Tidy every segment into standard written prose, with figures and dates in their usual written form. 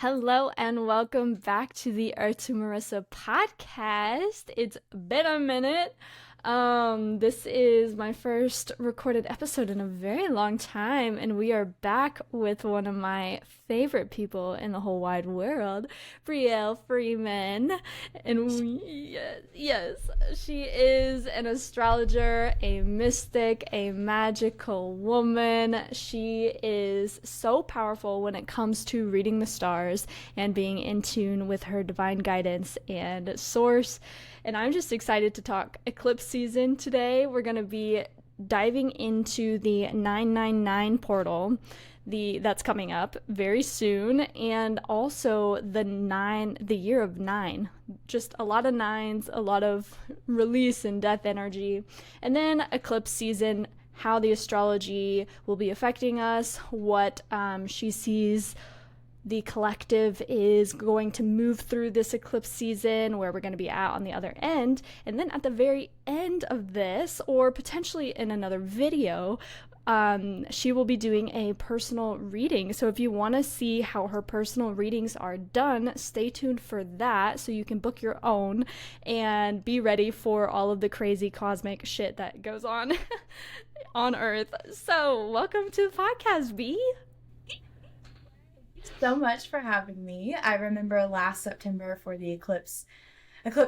Hello and welcome back to the Earth to Marissa podcast. It's been a minute. This is my first recorded episode in a very long time, and we are back with one of my favorite people in the whole wide world, Brielle Freeman. And yes, she is an astrologer, a mystic, a magical woman. She is so powerful when it comes to reading the stars and being in tune with her divine guidance and source. And I'm just excited to talk eclipse season today. We're going to be diving into the 999 portal that's coming up very soon, and also the year of 9. Just a lot of nines, a lot of release and death energy. And then eclipse season, how the astrology will be affecting us, what she sees the collective is going to move through this eclipse season, where we're going to be at on the other end. And then at the very end of this, or potentially in another video, she will be doing a personal reading. So if you want to see how her personal readings are done, stay tuned for that so you can book your own and be ready for all of the crazy cosmic shit that goes on on Earth. So welcome to the podcast, B. So much for having me. I remember last September for the eclipse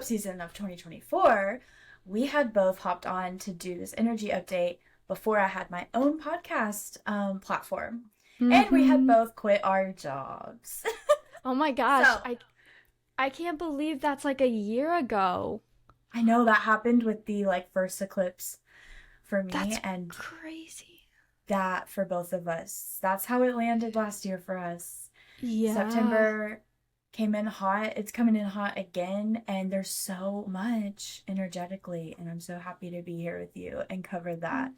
season of 2024, we had both hopped on to do this energy update before I had my own podcast platform. Mm-hmm. And we had both quit our jobs. Oh my gosh. So, I can't believe that's like a year ago. I know that happened with the first eclipse for me. That's and crazy. That for both of us. That's how it landed last year for us. Yeah. September came in hot. It's coming in hot again, and there's so much energetically, and I'm so happy to be here with you and cover that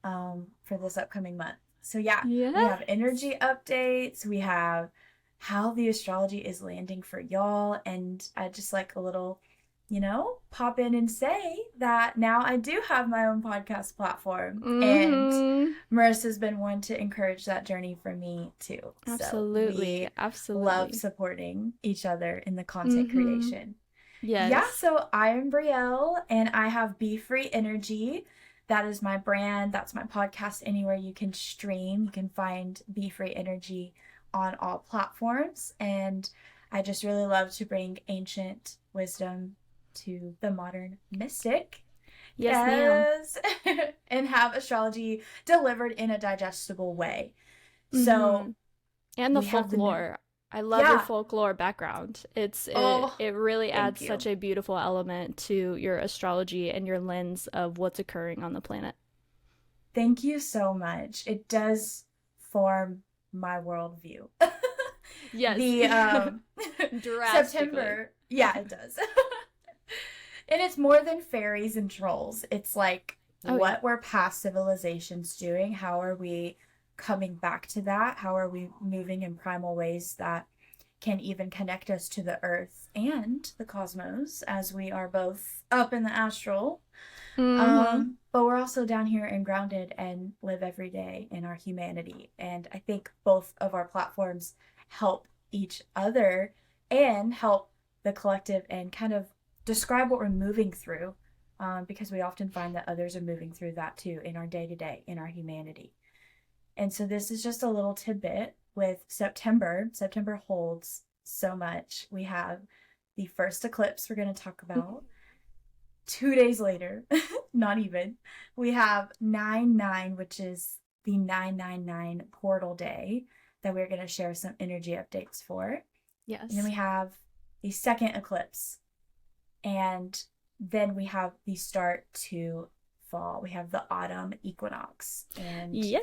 for this upcoming month. So we have energy updates. We have how the astrology is landing for y'all, and I just like a little pop in and say that now I do have my own podcast platform. Mm-hmm. And Marissa's been one to encourage that journey for me too. Absolutely. So absolutely love supporting each other in the content creation. Yes. Yeah, so I am Brielle, and I have Be Free Energy. That is my brand. That's my podcast. Anywhere you can stream, you can find Be Free Energy on all platforms. And I just really love to bring ancient wisdom to the modern mystic. Yes. And have astrology delivered in a digestible way. Mm-hmm. So, and the folklore. I love your folklore background. It really adds such a beautiful element to your astrology and your lens of what's occurring on the planet. Thank you so much. It does form my worldview. Yes. The September. Yeah, it does. And it's more than fairies and trolls. It's like what were past civilizations doing? How are we coming back to that? How are we moving in primal ways that can even connect us to the earth and the cosmos, as we are both up in the astral. Mm-hmm. But we're also down here and grounded and live every day in our humanity. And I think both of our platforms help each other and help the collective and kind of describe what we're moving through, because we often find that others are moving through that too in our day-to-day, in our humanity. And so this is just a little tidbit with September. September holds so much. We have the first eclipse we're going to talk about. 2 days later, not even, we have 9/9, which is the 999 portal day that we're going to share some energy updates for. Yes. And then we have the second eclipse. And then we have the start to fall. We have the autumn equinox. And yay!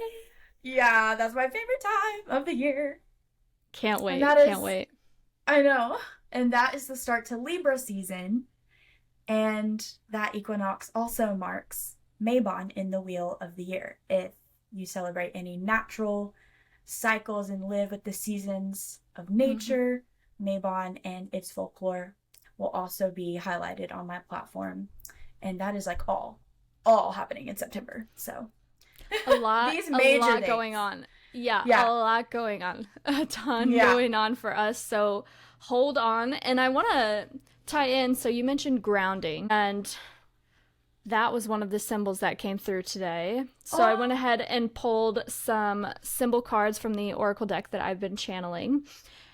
Yeah, that's my favorite time of the year. Can't wait. Can't wait. I know. And that is the start to Libra season. And that equinox also marks Mabon in the wheel of the year. If you celebrate any natural cycles and live with the seasons of nature, Mabon and its folklore will also be highlighted on my platform. And that is all happening in September. So a lot going on. Yeah, Yeah. a lot going on. A ton going on for us. So hold on. And I want to tie in. So you mentioned grounding, and that was one of the symbols that came through today. So I went ahead and pulled some symbol cards from the Oracle deck that I've been channeling.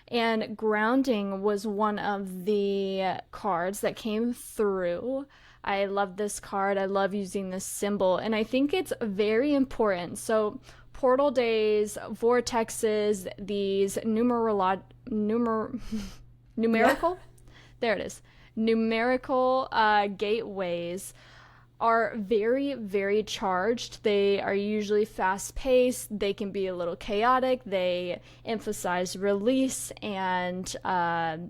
And grounding was one of the cards that came through. I love this card. I love using this symbol. And I think it's very important. So portal days, vortexes, these numerical, there it is, numerical gateways are very, very charged. They are usually fast paced. They can be a little chaotic. They emphasize release and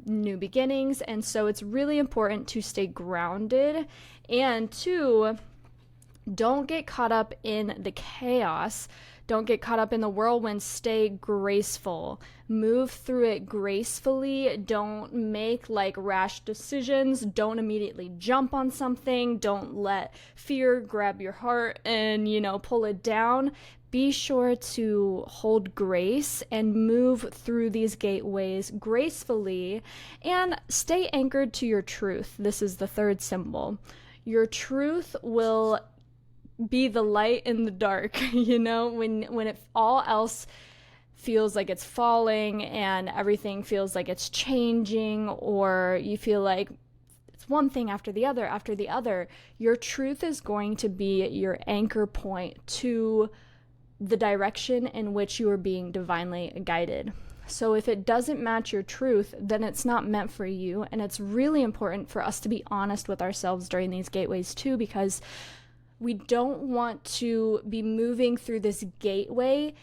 new beginnings. And so it's really important to stay grounded and to don't get caught up in the chaos. Don't get caught up in the whirlwind. Stay graceful. Move through it gracefully. Don't make like rash decisions. Don't immediately jump on something. Don't let fear grab your heart and, pull it down. Be sure to hold grace and move through these gateways gracefully and stay anchored to your truth. This is the third symbol. Your truth will be the light in the dark, when it all else feels like it's falling and everything feels like it's changing, or you feel like it's one thing after the other, your truth is going to be your anchor point to the direction in which you are being divinely guided. So if it doesn't match your truth, then it's not meant for you. And it's really important for us to be honest with ourselves during these gateways too, because we don't want to be moving through this gateway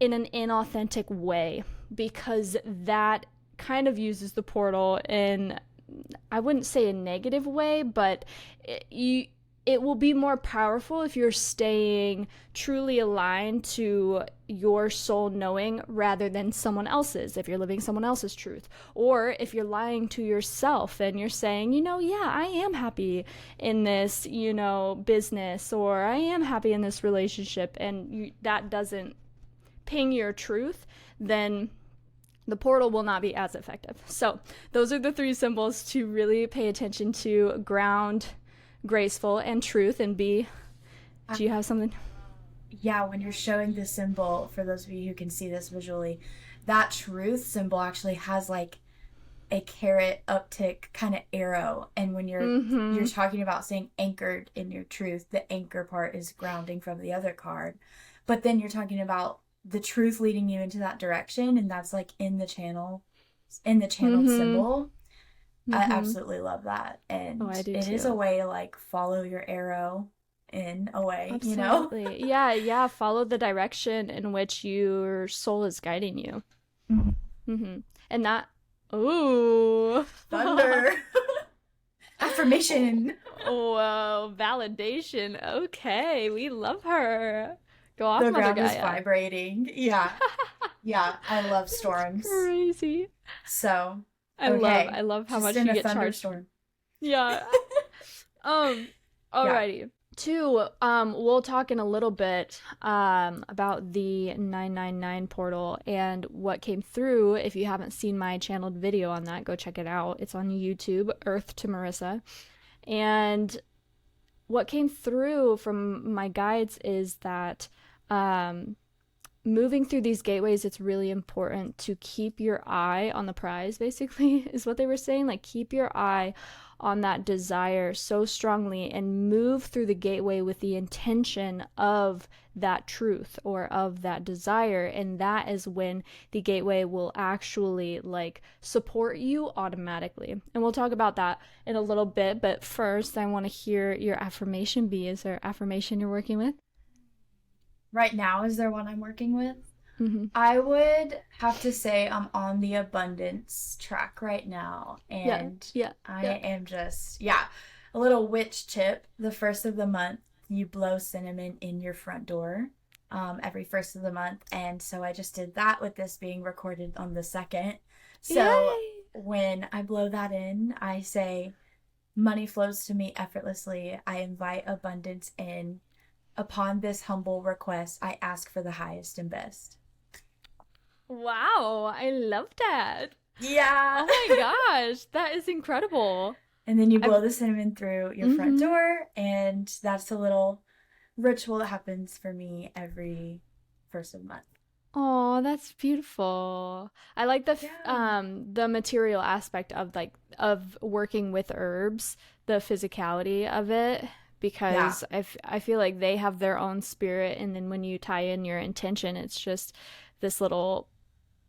in an inauthentic way, because that kind of uses the portal in, I wouldn't say a negative way, but it will be more powerful if you're staying truly aligned to your soul knowing rather than someone else's, if you're living someone else's truth. Or if you're lying to yourself and you're saying, I am happy in this, business, or I am happy in this relationship, and that doesn't ping your truth, then the portal will not be as effective. So those are the three symbols to really pay attention to: ground, graceful, and truth. And do you have something? Yeah, when you're showing the symbol, for those of you who can see this visually, that truth symbol actually has like a caret uptick kind of arrow. And when you're talking about staying anchored in your truth, the anchor part is grounding from the other card. But then you're talking about the truth leading you into that direction, and that's like in the channeled symbol. I absolutely love that. And I do it too. is a way to like follow your arrow in a way, Absolutely. Yeah, follow the direction in which your soul is guiding you. And that, ooh, thunder. Affirmation. Whoa, validation. Okay, we love her. Go off, the Mother ground Gaia. is vibrating. Yeah, I love storms. Crazy. So I love how much you get charged. Yeah. Alrighty. Yeah. Two, we'll talk in a little bit about the 999 portal and what came through. If you haven't seen my channeled video on that, go check it out. It's on YouTube, Earth to Marissa. And what came through from my guides is that moving through these gateways, it's really important to keep your eye on the prize, basically, is what they were saying. Like, keep your eye on that desire so strongly and move through the gateway with the intention of that truth or of that desire. And that is when the gateway will actually like support you automatically. And we'll talk about that in a little bit. But first, I want to hear your affirmation. B, is there affirmation you're working with? Right now, is there one I'm working with? I would have to say I'm on the abundance track right now. And I am just, a little witch tip. The first of the month, you blow cinnamon in your front door every first of the month. And so I just did that with this being recorded on the 2nd. So when I blow that in, I say, money flows to me effortlessly. I invite abundance in. Upon this humble request, I ask for the highest and best. Wow, I love that. Yeah. Oh my gosh, that is incredible. And then you blow the cinnamon through your front Mm-hmm. door, and that's a little ritual that happens for me every first of the month. Oh, that's beautiful. I like Yeah. the material aspect of of working with herbs, the physicality of it, Yeah. because I feel like they have their own spirit, and then when you tie in your intention, it's just this little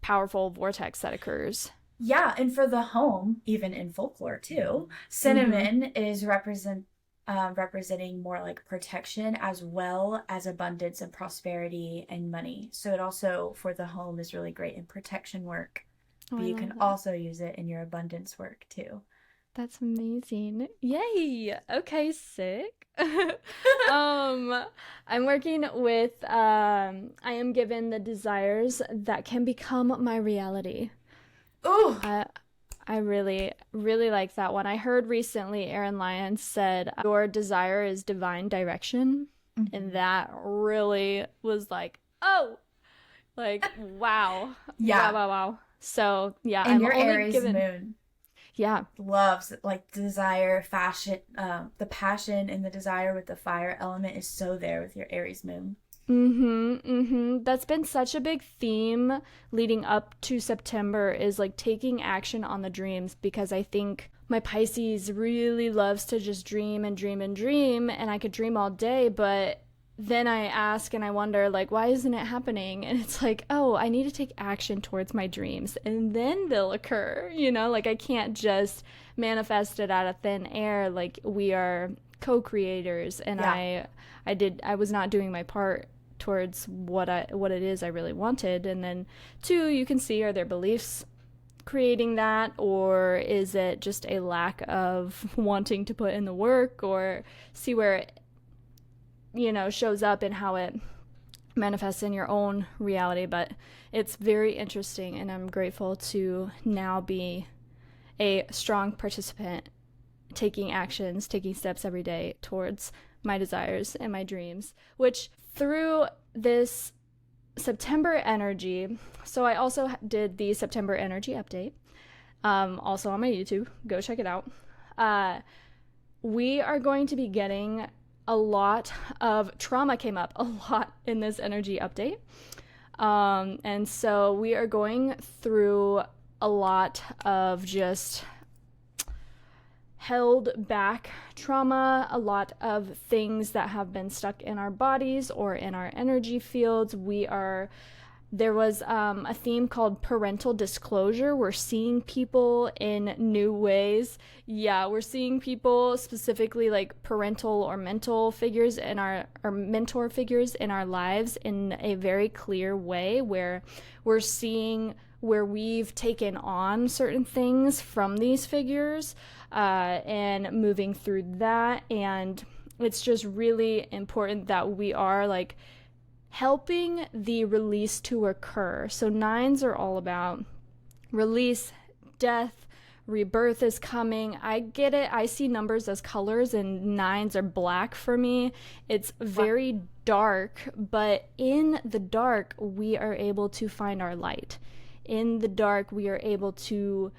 powerful vortex that occurs. Yeah, and for the home, even in folklore too, Mm-hmm. cinnamon is representing more like protection as well as abundance and prosperity and money. So it also for the home is really great in protection work, Oh, but I you love can that. also use it in your abundance work too. That's amazing. Yay. Okay, sick. um I'm working with I am given the desires that can become my reality. Ooh, I I really like that one. I heard recently Aaron Lyons said your desire is divine direction, and mhm. that really was like, oh, like wow. Wow, Yeah. wow, wow. So, yeah, And I'm your only Aries given moon yeah. loves like desire, fashion, the passion and the desire with the fire element is so there with your Aries moon. Mm-hmm, mm-hmm. That's been such a big theme leading up to September is like taking action on the dreams because I think my Pisces really loves to just dream and dream and dream, and I could dream all day, but then I ask and I wonder like why isn't it happening? And it's like, "Oh, I need to take action towards my dreams and then they'll occur." Like I can't just manifest it out of thin air, like we are co-creators, and Yeah. I was not doing my part towards what it is I really wanted. And then two, you can see, are their beliefs creating that, or is it just a lack of wanting to put in the work, or see where it shows up and how it manifests in your own reality. But it's very interesting, and I'm grateful to now be a strong participant, taking actions, taking steps every day towards my desires and my dreams, which through this September energy. So I also did the September energy update, also on my YouTube. Go check it out. Uh, we are going to be getting a lot of trauma came up a lot in this energy update. And so we are going through a lot of just held back trauma, a lot of things that have been stuck in our bodies or in our energy fields. There was a theme called parental disclosure. We're seeing people in new ways. Yeah, we're seeing people, specifically like parental or mental figures in our mentor figures in our lives, in a very clear way, where we're seeing where we've taken on certain things from these figures, and moving through that. And it's just really important that we are like helping the release to occur. So nines are all about release, death, rebirth is coming. I get it. I see numbers as colors, and nines are black for me. It's Wow. very dark, but in the dark, we are able to find our light. In the dark, we are able to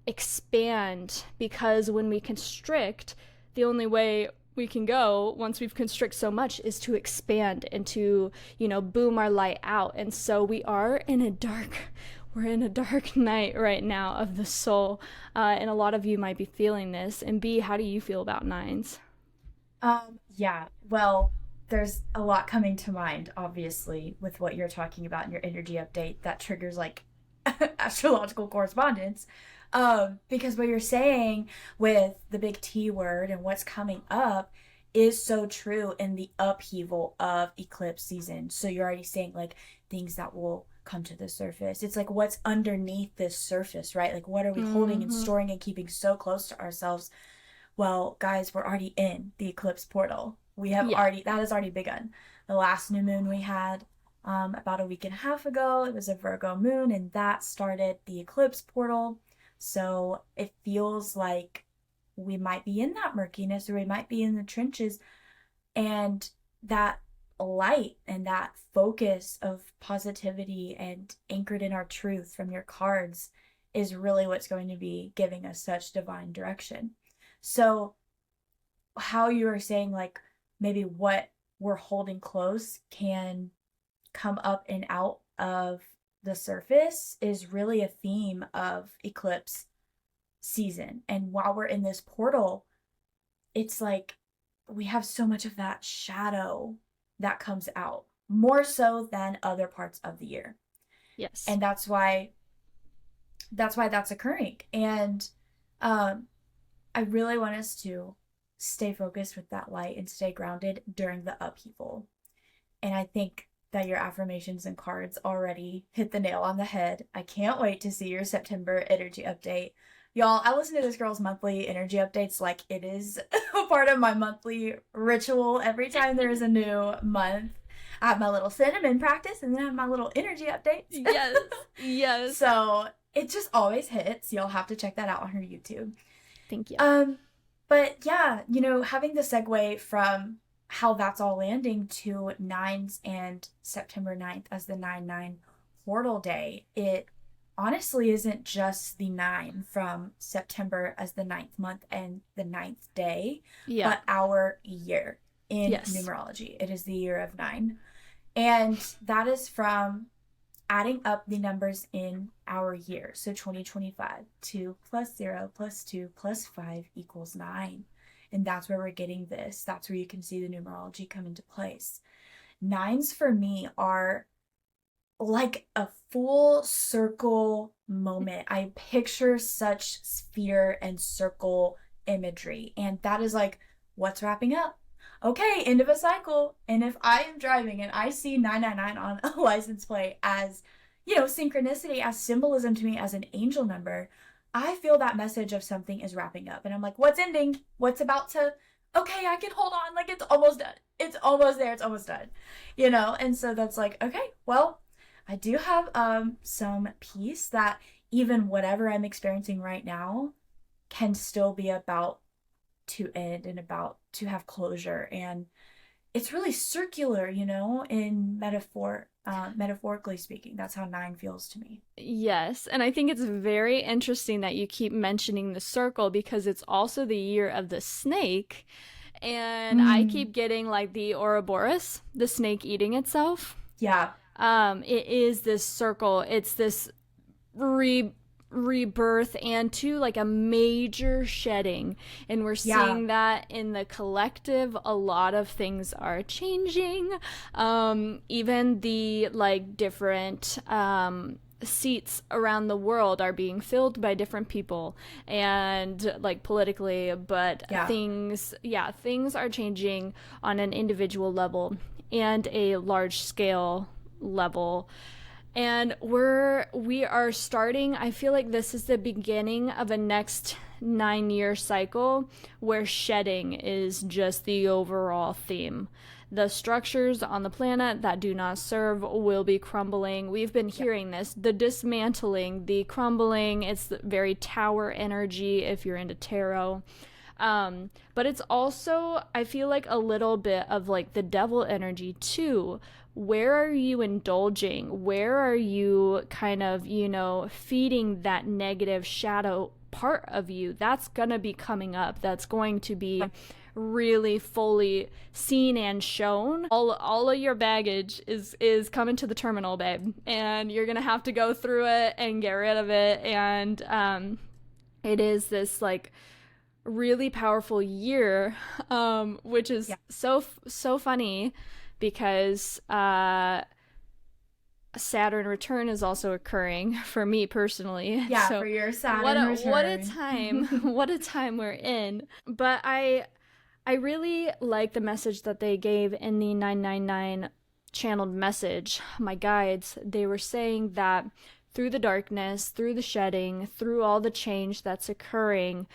expand, because when we constrict, the only way we can go once we've constricted so much is to expand and to boom our light out. And so we're in a dark night right now of the soul, and a lot of you might be feeling this. And B, how do you feel about nines? Yeah. Well, there's a lot coming to mind, obviously, with what you're talking about in your energy update that triggers like astrological correspondence. Because what you're saying with the big T word and what's coming up is so true in the upheaval of eclipse season. So you're already saying like things that will come to the surface. It's like what's underneath this surface, right? Like what are we holding and Mm-hmm. storing and keeping so close to ourselves? Well, guys, we're already in the eclipse portal. Yeah. That has already begun. The last new moon we had about a week and a half ago, it was a Virgo moon, and that started the eclipse portal. So it feels like we might be in that murkiness or we might be in the trenches, and that light and that focus of positivity and anchored in our truth from your cards is really what's going to be giving us such divine direction. So how you are saying, like, maybe what we're holding close can come up and out of the surface is really a theme of eclipse season. And while we're in this portal, it's like we have so much of that shadow that comes out, more so than other parts of the year. Yes. And that's why that's occurring. And I really want us to stay focused with that light and stay grounded during the upheaval. And I think that your affirmations and cards already hit the nail on the head. I can't wait to see your September energy update. Y'all, I listen to this girl's monthly energy updates like it is a part of my monthly ritual. Every time there is a new month, I have my little cinnamon practice and then I have my little energy updates. Yes, yes. So it just always hits. You'll have to check that out on her YouTube. Thank you. But yeah, you know, having the segue from how that's all landing to nines and September 9th as the 9/9 portal day, it honestly isn't just the 9 from September as the 9th month and the 9th day, but our year in numerology. It is the year of 9. And that is from adding up the numbers in our year. So 2025, 2 plus 0 plus 2 plus 5 equals 9. And that's where we're getting this. That's where you can see the numerology come into place. 9s for me are like a full circle moment. I picture such sphere and circle imagery. And that is like, what's wrapping up? Okay, end of a cycle. And if I am driving and I see 999 on a license plate as, you know, synchronicity, as symbolism to me, as an angel number, I feel that message of something is wrapping up. And I'm like, what's ending? What's about to, okay, I can hold on. Like, it's almost done. It's almost there. It's almost done. You know? And so that's like, okay, well, I do have some peace that even whatever I'm experiencing right now can still be about to end and about to have closure. And it's really circular, you know, in metaphorically speaking. That's how 9 feels to me. Yes, and I think it's very interesting that you keep mentioning the circle because it's also the year of the snake. And I keep getting like the Ouroboros, the snake eating itself. Yeah. It is this circle. It's this rebirth and to like a major shedding, and we're seeing that in the collective. A lot of things are changing. Even the like different seats around the world are being filled by different people, and like politically, but things are changing on an individual level and a large scale level. And we are starting, I feel like this is the beginning of a next 9-year cycle where shedding is just the overall theme. The structures on the planet that do not serve will be crumbling. We've been hearing this, the dismantling, the crumbling. It's very tower energy if you're into tarot. But it's also, I feel like, a little bit of like the devil energy too. Where are you indulging? Where are you kind of, you know, feeding that negative shadow part of you? That's going to be coming up. That's going to be really fully seen and shown. All of your baggage is coming to the terminal, babe. And you're going to have to go through it and get rid of it. And it is this like really powerful year, which is so funny. Because Saturn return is also occurring for me personally. Yeah, so for your Saturn return. What a time. What a time we're in. But I really like the message that they gave in the 999 channeled message. My guides, they were saying that through the darkness, through the shedding, through all the change that's occurring,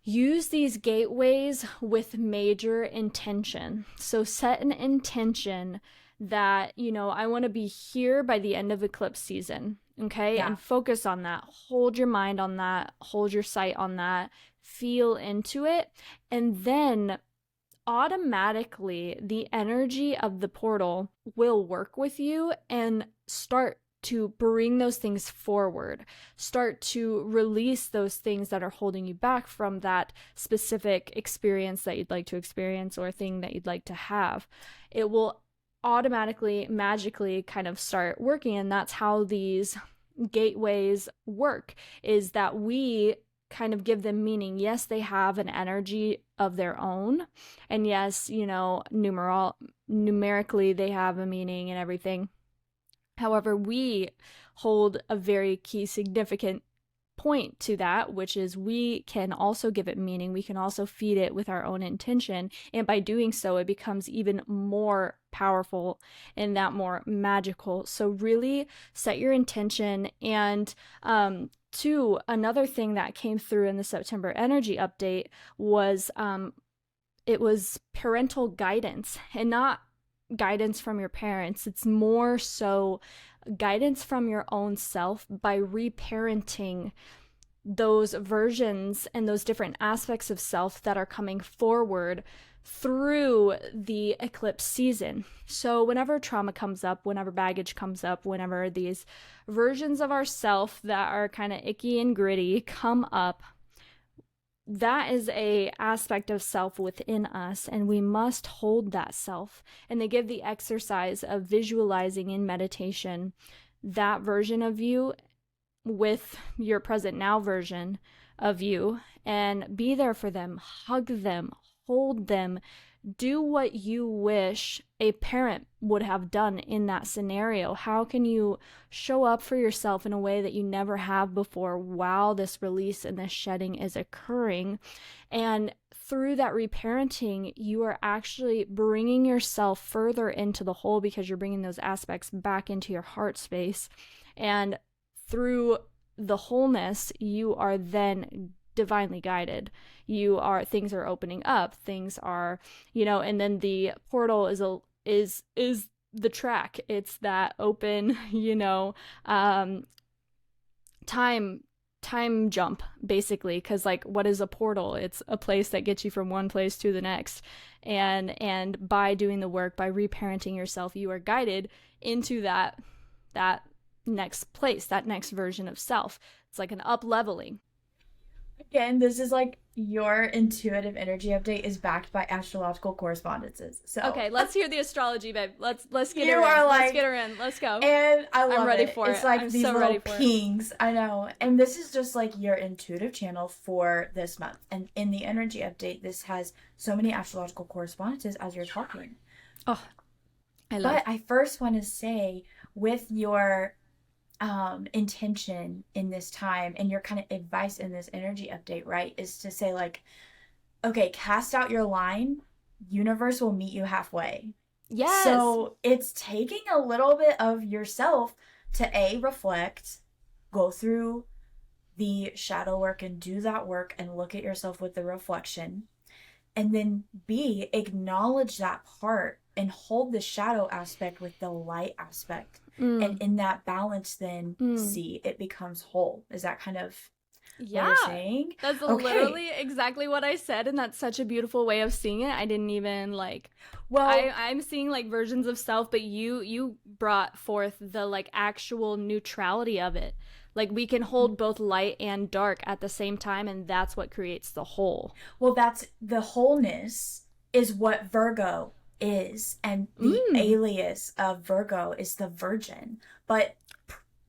use these gateways with major intention. So set an intention that, you know, I want to be here by the end of eclipse season, okay? And focus on that. Hold your mind on that. Hold your sight on that. Feel into it. And then automatically the energy of the portal will work with you and start to bring those things forward, start to release those things that are holding you back from that specific experience that you'd like to experience or thing that you'd like to have. It will automatically, magically kind of start working. And that's how these gateways work, is that we kind of give them meaning. Yes, they have an energy of their own. And yes, you know, numerically, they have a meaning and everything. However, we hold a very key significant point to that, which is we can also give it meaning. We can also feed it with our own intention. And by doing so, it becomes even more powerful and that more magical. So really set your intention. And two, another thing that came through in the September energy update was it was parental guidance, and not guidance from your parents. It's more so guidance from your own self by reparenting those versions and those different aspects of self that are coming forward through the eclipse season. So whenever trauma comes up, whenever baggage comes up, whenever these versions of ourself that are kind of icky and gritty come up, that is a aspect of self within us, and we must hold that self. And they give the exercise of visualizing in meditation that version of you with your present now version of you, and be there for them, hug them, hold them, do what you wish a parent would have done in that scenario. How can you show up for yourself in a way that you never have before while this release and this shedding is occurring? And through that reparenting, you are actually bringing yourself further into the whole, because you're bringing those aspects back into your heart space. And through the wholeness, you are then divinely guided. Things are opening up, things are, you know, and then the portal is the track. It's that open, you know, time jump, basically, because like, what is a portal? It's a place that gets you from one place to the next. And by doing the work, by reparenting yourself, you are guided into that next place, that next version of self. It's like an up leveling. Again, this is like your intuitive energy update is backed by astrological correspondences. So okay, let's hear the astrology, babe. Let's get you her are in. Like, let's get her in. Let's go. And I'm ready for it. It's it. like I'm these so little pings. I know. And this is just like your intuitive channel for this month. And in the energy update, this has so many astrological correspondences as you're talking. Oh, I love it. But I first want to say, with your intention in this time and your kind of advice in this energy update, right, is to say like, okay, cast out your line, universe will meet you halfway. Yes. So it's taking a little bit of yourself to reflect, go through the shadow work and do that work and look at yourself with the reflection, and then B, acknowledge that part and hold the shadow aspect with the light aspect. And in that balance, then see, it becomes whole. Is that kind of what you're saying? That's literally exactly what I said, and that's such a beautiful way of seeing it. I didn't even like, well, I'm seeing like versions of self, but you brought forth the like actual neutrality of it. Like, we can hold both light and dark at the same time, and that's what creates the whole. Well, that's the wholeness is what Virgo is, and the alias of Virgo is the Virgin. But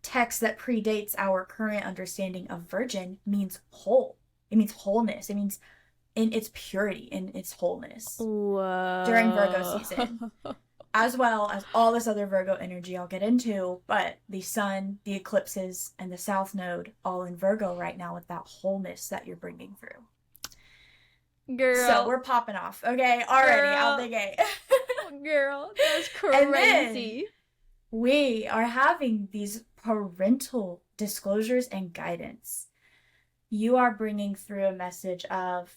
text that predates our current understanding of Virgin means whole. It means wholeness. It means in its purity, in its wholeness. Whoa. During Virgo season. As well as all this other Virgo energy I'll get into, but the sun, the eclipses, and the South Node all in Virgo right now with that wholeness that you're bringing through. Girl. So we're popping off, okay? Already out the gate. Girl, that's crazy. We are having these parental disclosures and guidance. You are bringing through a message of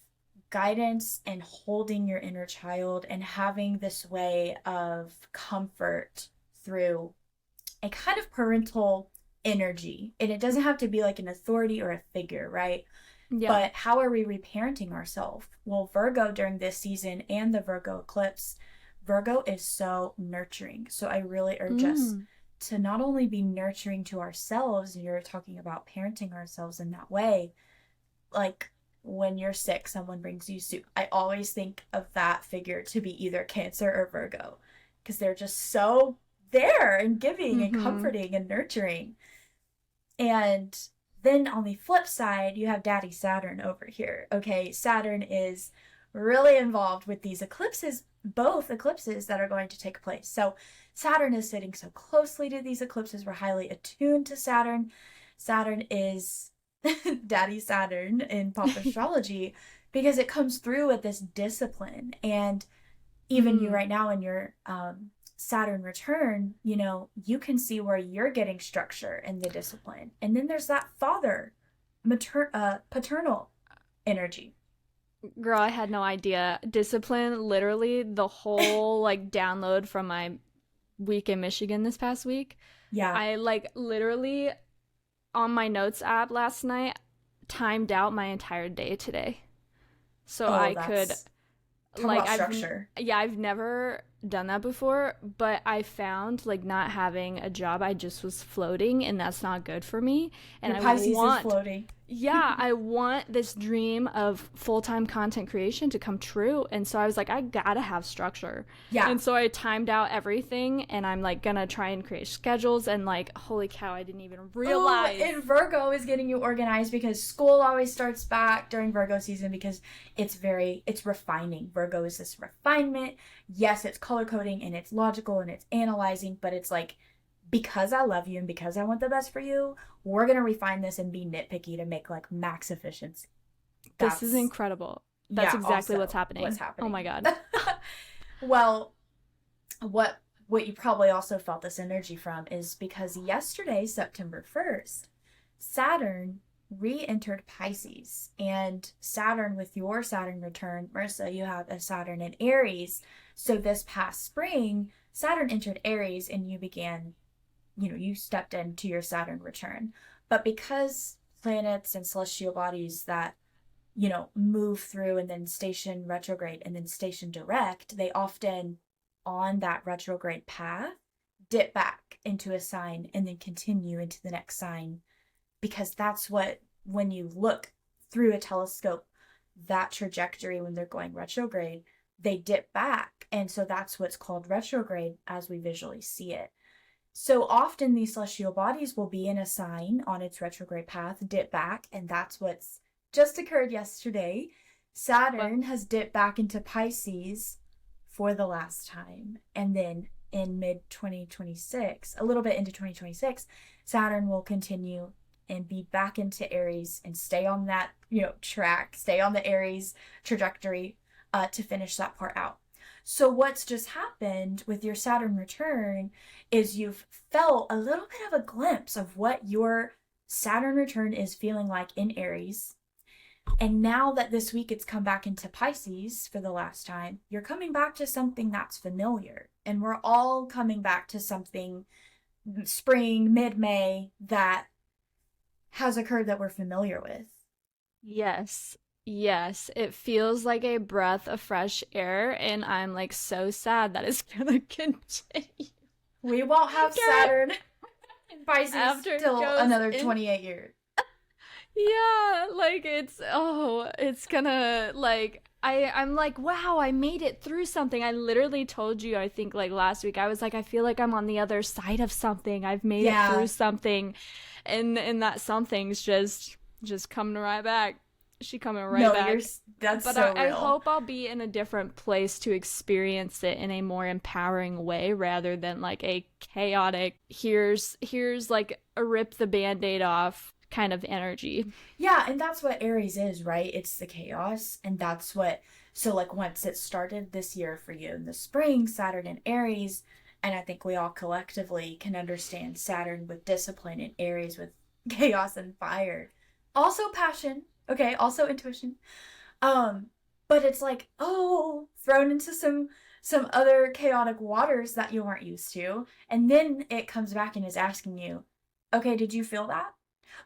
guidance and holding your inner child and having this way of comfort through a kind of parental energy. And it doesn't have to be like an authority or a figure, right? Yeah. But how are we reparenting ourselves? Well, Virgo during this season and the Virgo eclipse, Virgo is so nurturing. So I really urge us to not only be nurturing to ourselves, and you're talking about parenting ourselves in that way, like when you're sick, someone brings you soup. I always think of that figure to be either Cancer or Virgo, because they're just so there and giving and comforting and nurturing. And then on the flip side, you have Daddy Saturn over here. Okay, Saturn is really involved with these eclipses, both eclipses that are going to take place. So Saturn is sitting so closely to these eclipses. We're highly attuned to Saturn. Saturn is Daddy Saturn in pop astrology because it comes through with this discipline. And even you right now in your Saturn return, you know, you can see where you're getting structure and the discipline. And then there's that father, paternal energy. Girl, I had no idea. Discipline, literally the whole like download from my week in Michigan this past week. Yeah. I like literally on my notes app last night timed out my entire day today. So I could like I've never done that before, but I found like not having a job, I just was floating, and that's not good for me. And your Pisces is floating. Yeah, I want this dream of full-time content creation to come true. And so I was like, I gotta have structure. Yeah. And so I timed out everything, and I'm like gonna try and create schedules, and like, holy cow, I didn't even realize. Ooh, and Virgo is getting you organized because school always starts back during Virgo season because it's refining. Virgo is this refinement. Yes, it's color coding and it's logical and it's analyzing, but it's like, because I love you and because I want the best for you, we're going to refine this and be nitpicky to make like max efficiency. This is incredible. That's exactly what's happening. Oh my God. Well, what you probably also felt this energy from is because yesterday, September 1st, Saturn re-entered Pisces. And Saturn, with your Saturn return, Marissa, you have a Saturn in Aries. So this past spring, Saturn entered Aries and you began, you stepped into your Saturn return. But because planets and celestial bodies that, move through and then station retrograde and then station direct, they often, on that retrograde path, dip back into a sign and then continue into the next sign. Because that's what, when you look through a telescope, that trajectory when they're going retrograde, they dip back. And so that's what's called retrograde as we visually see it. So often these celestial bodies will be in a sign on its retrograde path, dip back, and that's what's just occurred yesterday. Saturn has dipped back into Pisces for the last time. And then in mid-2026, a little bit into 2026, Saturn will continue and be back into Aries and stay on that, track, stay on the Aries trajectory to finish that part out. So what's just happened with your Saturn return is you've felt a little bit of a glimpse of what your Saturn return is feeling like in Aries. And now that this week it's come back into Pisces for the last time, you're coming back to something that's familiar. And we're all coming back to something spring, mid-May that has occurred that we're familiar with. Yes, it feels like a breath of fresh air, and I'm like so sad that it's gonna continue. We won't have Saturn in Pisces till another 28 years. Yeah, like it's gonna like I'm like, wow, I made it through something. I literally told you, I think like last week, I was like, I feel like I'm on the other side of something. I've made it through something, and that something's just coming right back. She coming right back. That's but so real. I hope I'll be in a different place to experience it in a more empowering way rather than like a chaotic, here's like a rip the Band-Aid off kind of energy. Yeah, and that's what Aries is, right? It's the chaos, and that's what, so like once it started this year for you in the spring, Saturn in Aries, and I think we all collectively can understand Saturn with discipline and Aries with chaos and fire. Also passion. Okay, also intuition. But it's like, thrown into some other chaotic waters that you weren't used to. And then it comes back and is asking you, okay, did you feel that?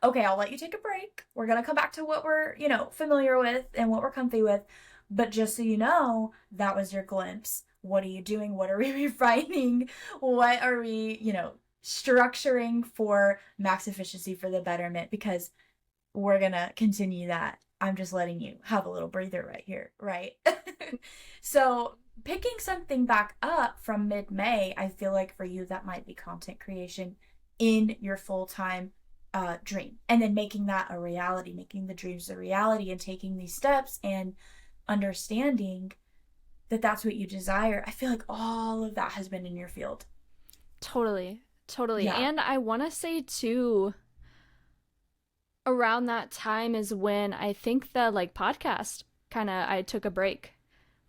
Okay, I'll let you take a break. We're going to come back to what we're, familiar with and what we're comfy with. But just so you know, that was your glimpse. What are you doing? What are we refining? What are we, structuring for max efficiency for the betterment? Because we're going to continue that. I'm just letting you have a little breather right here, right? So picking something back up from mid-May, I feel like for you, that might be content creation in your full-time dream. And then making that a reality, making the dreams a reality, and taking these steps and understanding that that's what you desire. I feel like all of that has been in your field. Totally. Yeah. And I want to say too, around that time is when I think the like podcast I took a break.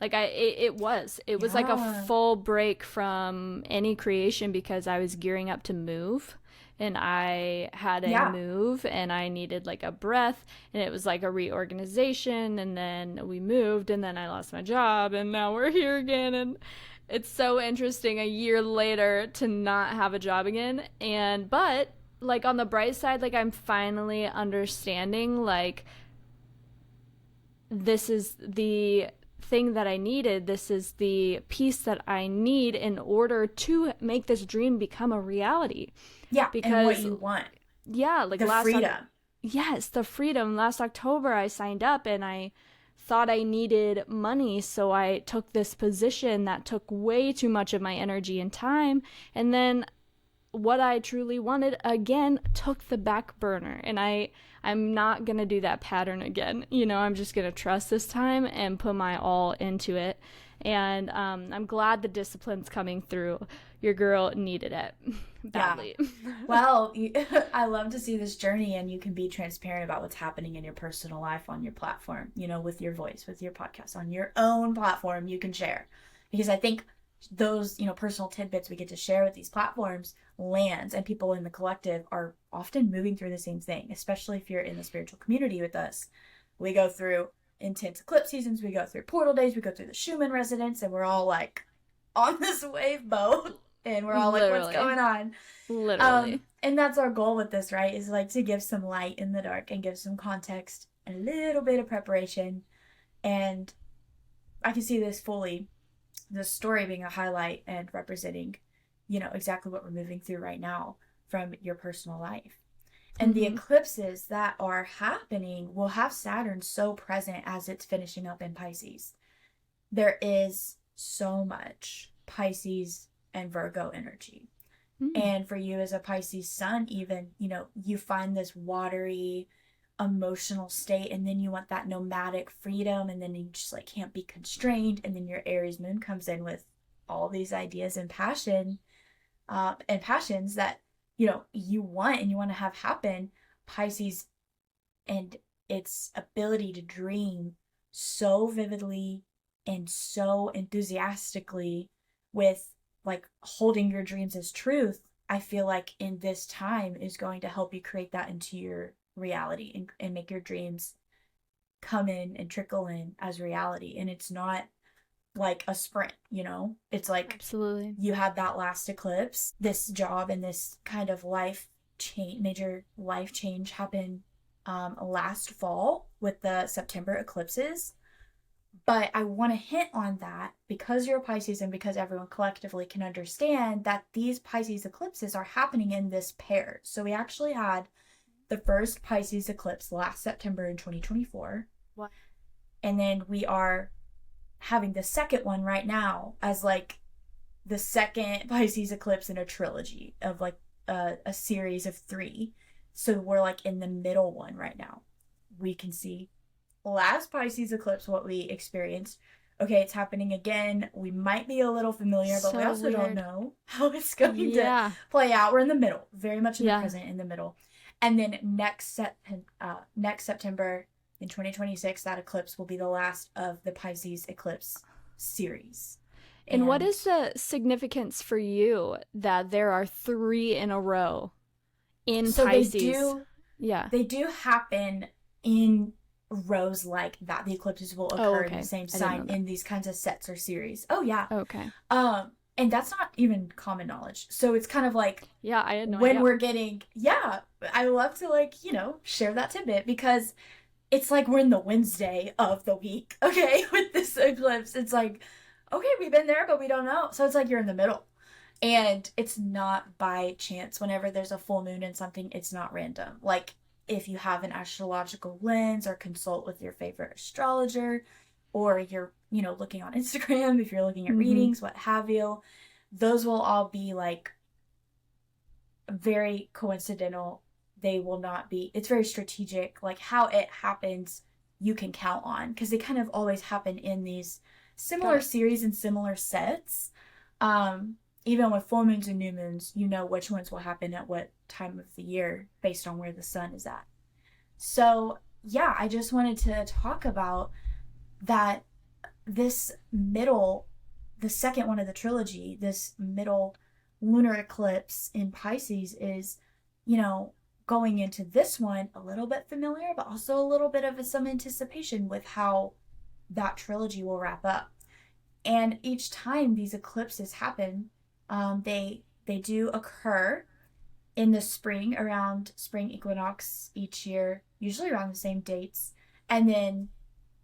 Like it was like a full break from any creation because I was gearing up to move, and I had a move and I needed like a breath, and it was like a reorganization, and then we moved, and then I lost my job, and now we're here again. And it's so interesting a year later to not have a job again. But like on the bright side, like I'm finally understanding like this is the thing that I needed. This is the piece that I need in order to make this dream become a reality. Yeah, because and what you want. Yeah, like the freedom. Yes, the freedom. Last October I signed up and I thought I needed money, so I took this position that took way too much of my energy and time, and then what I truly wanted again took the back burner, and I'm not gonna do that pattern again. I'm just gonna trust this time and put my all into it. And I'm glad the discipline's coming through. Your girl needed it badly. Yeah. Well, I love to see this journey, and you can be transparent about what's happening in your personal life on your platform, with your voice, with your podcast, on your own platform. You can share, because I think those personal tidbits we get to share with these platforms lands, and people in the collective are often moving through the same thing, especially if you're in the spiritual community with us. We go through intense eclipse seasons, we go through portal days, we go through the Schumann resonance, and we're all like on this wave boat, and we're all like, what's going on? Literally. And that's our goal with this, right? Is like to give some light in the dark and give some context and a little bit of preparation. And I can see this fully, the story being a highlight and representing, exactly what we're moving through right now from your personal life. And the eclipses that are happening will have Saturn so present as it's finishing up in Pisces. There is so much Pisces and Virgo energy. And for you as a Pisces sun, even, you find this watery, emotional state, and then you want that nomadic freedom, and then you just like can't be constrained, and then your Aries moon comes in with all these ideas and passions that you want and you want to have happen. Pisces and its ability to dream so vividly and so enthusiastically with like holding your dreams as truth, I feel like in this time is going to help you create that into your reality and make your dreams come in and trickle in as reality. And it's not like a sprint, it's like absolutely you had that last eclipse, this job and this kind of major life change happened last fall with the September eclipses. But I want to hint on that because you're a Pisces and because everyone collectively can understand that these Pisces eclipses are happening in this pair. So we actually had the first Pisces eclipse last September in 2024. What? And then we are having the second one right now as like the second Pisces eclipse in a trilogy of like a series of 3. So we're like in the middle one right now. We can see last Pisces eclipse what we experienced. Okay, it's happening again. We might be a little familiar, but we also don't know how it's going to play out. We're in the middle, very much in the present, in the middle. And then next September in 2026, that eclipse will be the last of the Pisces eclipse series. And what is the significance for you that there are 3 in a row in Pisces? They do happen in rows like that. The eclipses will occur in the same sign in these kinds of sets or series. Oh yeah. Okay. And that's not even common knowledge. So it's kind of like, yeah, I had no when idea. we're getting, yeah, I love to like, share that tidbit because it's like we're in the Wednesday of the week, okay, with this eclipse. It's like, okay, we've been there, but we don't know. So it's like you're in the middle. And it's not by chance. Whenever there's a full moon in something, it's not random. Like if you have an astrological lens or consult with your favorite astrologer, or you're, looking on Instagram, if you're looking at readings, what have you, those will all be like very coincidental. They will not be, it's very strategic. Like how it happens, you can count on because they kind of always happen in these similar series and similar sets. Even with full moons and new moons, you know which ones will happen at what time of the year based on where the sun is at. So, yeah, I just wanted to talk about that this middle, the second one of the trilogy, this middle lunar eclipse in Pisces is, going into this one a little bit familiar, but also a little bit of some anticipation with how that trilogy will wrap up. And each time these eclipses happen, they do occur in the spring, around spring equinox each year, usually around the same dates. And then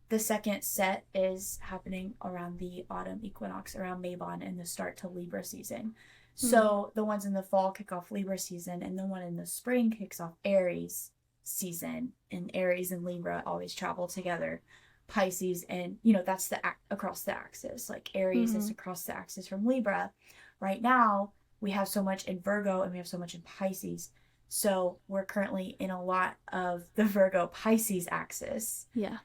the second set is happening around the autumn equinox, around Mabon, and the start to Libra season. So the ones in the fall kick off Libra season, and the one in the spring kicks off Aries season. And Aries and Libra always travel together. Pisces, and that's the across the axis. Like Aries is across the axis from Libra. Right now, we have so much in Virgo and we have so much in Pisces. So we're currently in a lot of the Virgo Pisces axis. Yeah.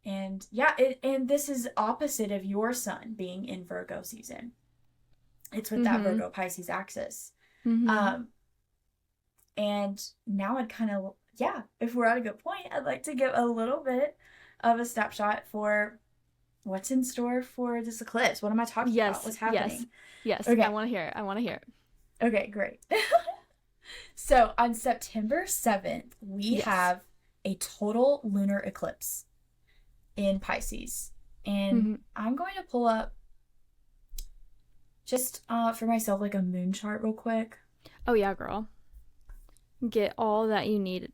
And yeah, and this is opposite of your sun being in Virgo season. It's with that Virgo Pisces axis. And now I'd kind of, if we're at a good point, I'd like to give a little bit of a snapshot for what's in store for this eclipse. What am I talking about? What's happening? Yes. Okay. I want to hear it. Okay, great. So on September 7th, we have a total lunar eclipse in Pisces. And I'm going to pull up just for myself like a moon chart real quick. Oh yeah, girl. Get all that you need.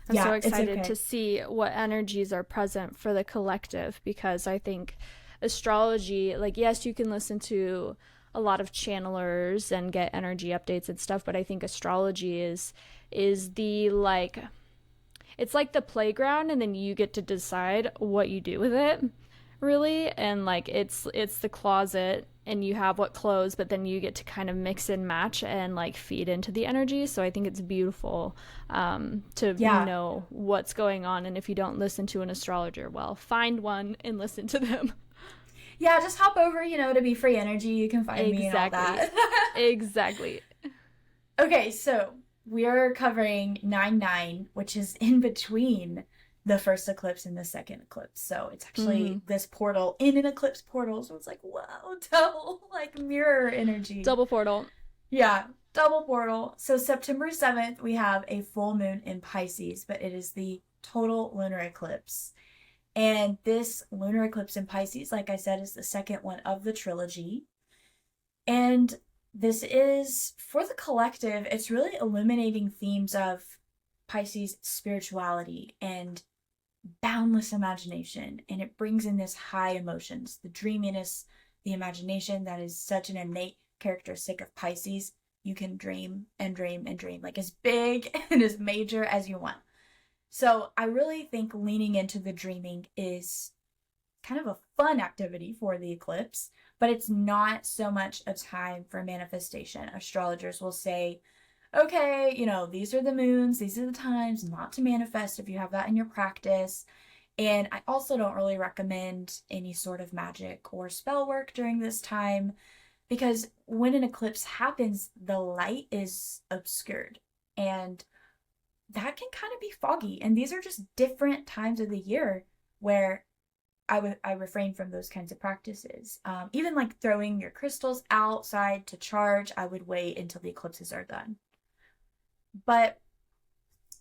I'm so excited to see what energies are present for the collective, because I think astrology, like, yes, you can listen to a lot of channelers and get energy updates and stuff, but I think astrology is the, like, it's like the playground, and then you get to decide what you do with it, really. And like it's the closet, and you have what clothes, but then you get to kind of mix and match and like feed into the energy. So I think it's beautiful to know what's going on. And if you don't listen to an astrologer, well, find one and listen to them. Yeah, just hop over, to be free energy. You can find me and all that. Exactly. Okay, so we are covering 9/9, which is in between the first eclipse and the second eclipse. So it's actually this portal in an eclipse portal. So it's like, wow, double, like, mirror energy. Double portal. Yeah, double portal. So September 7th, we have a full moon in Pisces, but it is the total lunar eclipse. And this lunar eclipse in Pisces, like I said, is the second one of the trilogy. And this is, for the collective, it's really illuminating themes of Pisces spirituality and boundless imagination, and it brings in this high emotions, the dreaminess, the imagination that is such an innate characteristic of Pisces. You can dream and dream and dream, like as big and as major as you want. So I really think leaning into the dreaming is kind of a fun activity for the eclipse, but it's not so much a time for manifestation. Astrologers will say, okay, these are the moons, these are the times not to manifest if you have that in your practice. And I also don't really recommend any sort of magic or spell work during this time, because when an eclipse happens, the light is obscured, and that can kind of be foggy. And these are just different times of the year where I refrain from those kinds of practices. Even like throwing your crystals outside to charge, I would wait until the eclipses are done. But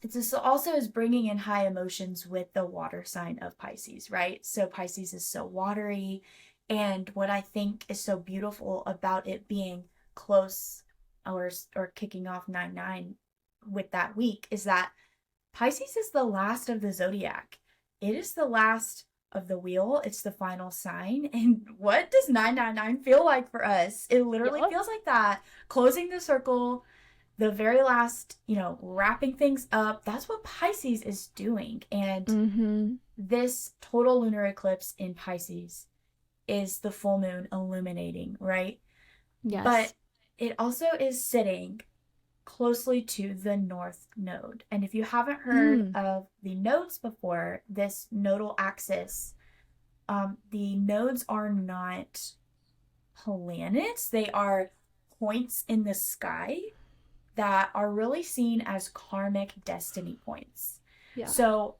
it's also is bringing in high emotions with the water sign of Pisces, right? So Pisces is so watery, And what I think is so beautiful about it being close or kicking off 9/9 with that week is that Pisces is the last of the zodiac. It is the last of the wheel. It's the final sign. And what does 999 feel like for us? It literally feels like that. Closing the circle, the very last, wrapping things up. That's what Pisces is doing. And this total lunar eclipse in Pisces is the full moon illuminating, right? Yes. But it also is sitting closely to the north node. And if you haven't heard of the nodes before, this nodal axis, the nodes are not planets. They are points in the sky that are really seen as karmic destiny points. Yeah. So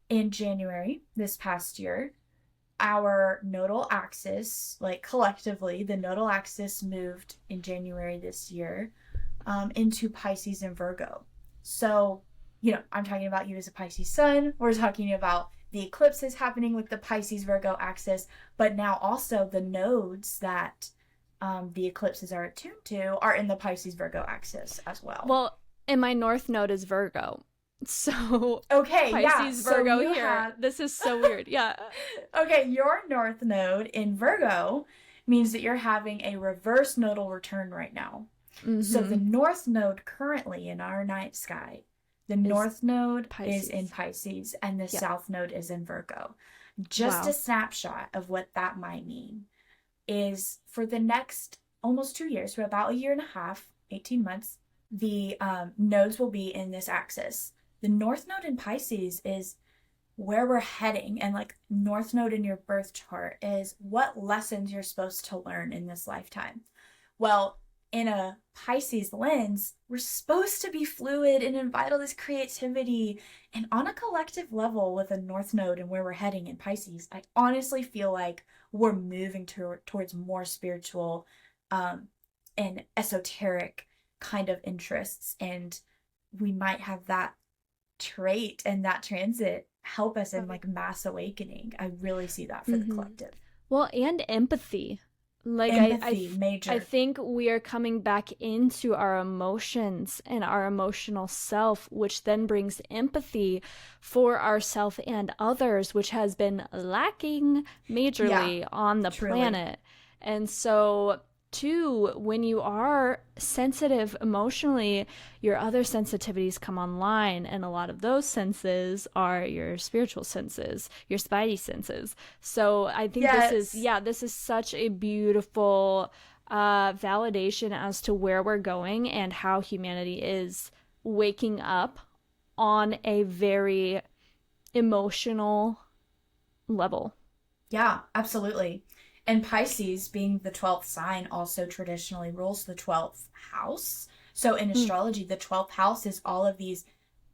in January this past year, our nodal axis, like collectively, the nodal axis moved in January this year into Pisces and Virgo. So, I'm talking about you as a Pisces sun. We're talking about the eclipses happening with the Pisces Virgo axis, but now also the nodes that the eclipses are attuned to are in the Pisces Virgo axis as well. Well, and my north node is Virgo. So okay, Pisces Virgo here. This is so weird. Yeah. Okay, your north node in Virgo means that you're having a reverse nodal return right now. So the north node currently in our night sky, the north node is in Pisces and the south node is in Virgo. Just a snapshot of what that might mean is for the next almost 2 years, for about a year and a half, 18 months, the nodes will be in this axis. The north node in Pisces is where we're heading, and like north node in your birth chart is what lessons you're supposed to learn in this lifetime. Well, in a Pisces lens, we're supposed to be fluid and invite all this creativity. And on a collective level with a north node and where we're heading in Pisces, I honestly feel like we're moving towards more spiritual and esoteric kind of interests. And we might have that trait and that transit help us in like mass awakening. I really see that for the collective. Well, and empathy. Like major. I think we are coming back into our emotions and our emotional self, which then brings empathy for ourself and others, which has been lacking majorly on the planet. And so too, when you are sensitive emotionally, your other sensitivities come online, and a lot of those senses are your spiritual senses, your spidey senses. So I think this is such a beautiful validation as to where we're going and how humanity is waking up on a very emotional level. Yeah, absolutely. And Pisces, being the 12th sign, also traditionally rules the 12th house. So in astrology, the 12th house is all of these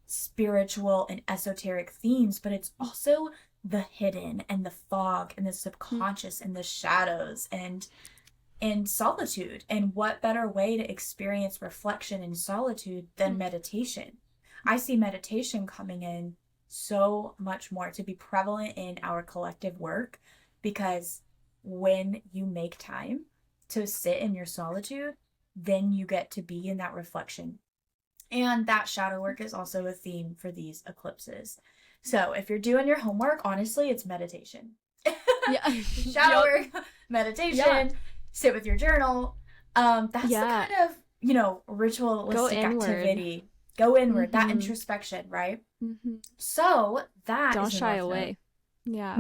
spiritual and esoteric themes, but it's also the hidden and the fog and the subconscious and the shadows and solitude. And what better way to experience reflection and solitude than meditation? I see meditation coming in so much more to be prevalent in our collective work, because when you make time to sit in your solitude, then you get to be in that reflection. And that shadow work is also a theme for these eclipses. So if you're doing your homework, honestly, it's meditation. Shadow work, meditation, sit with your journal. That's the kind of, ritualistic activity. Go inward, that introspection, right? So that don't shy away. Yeah.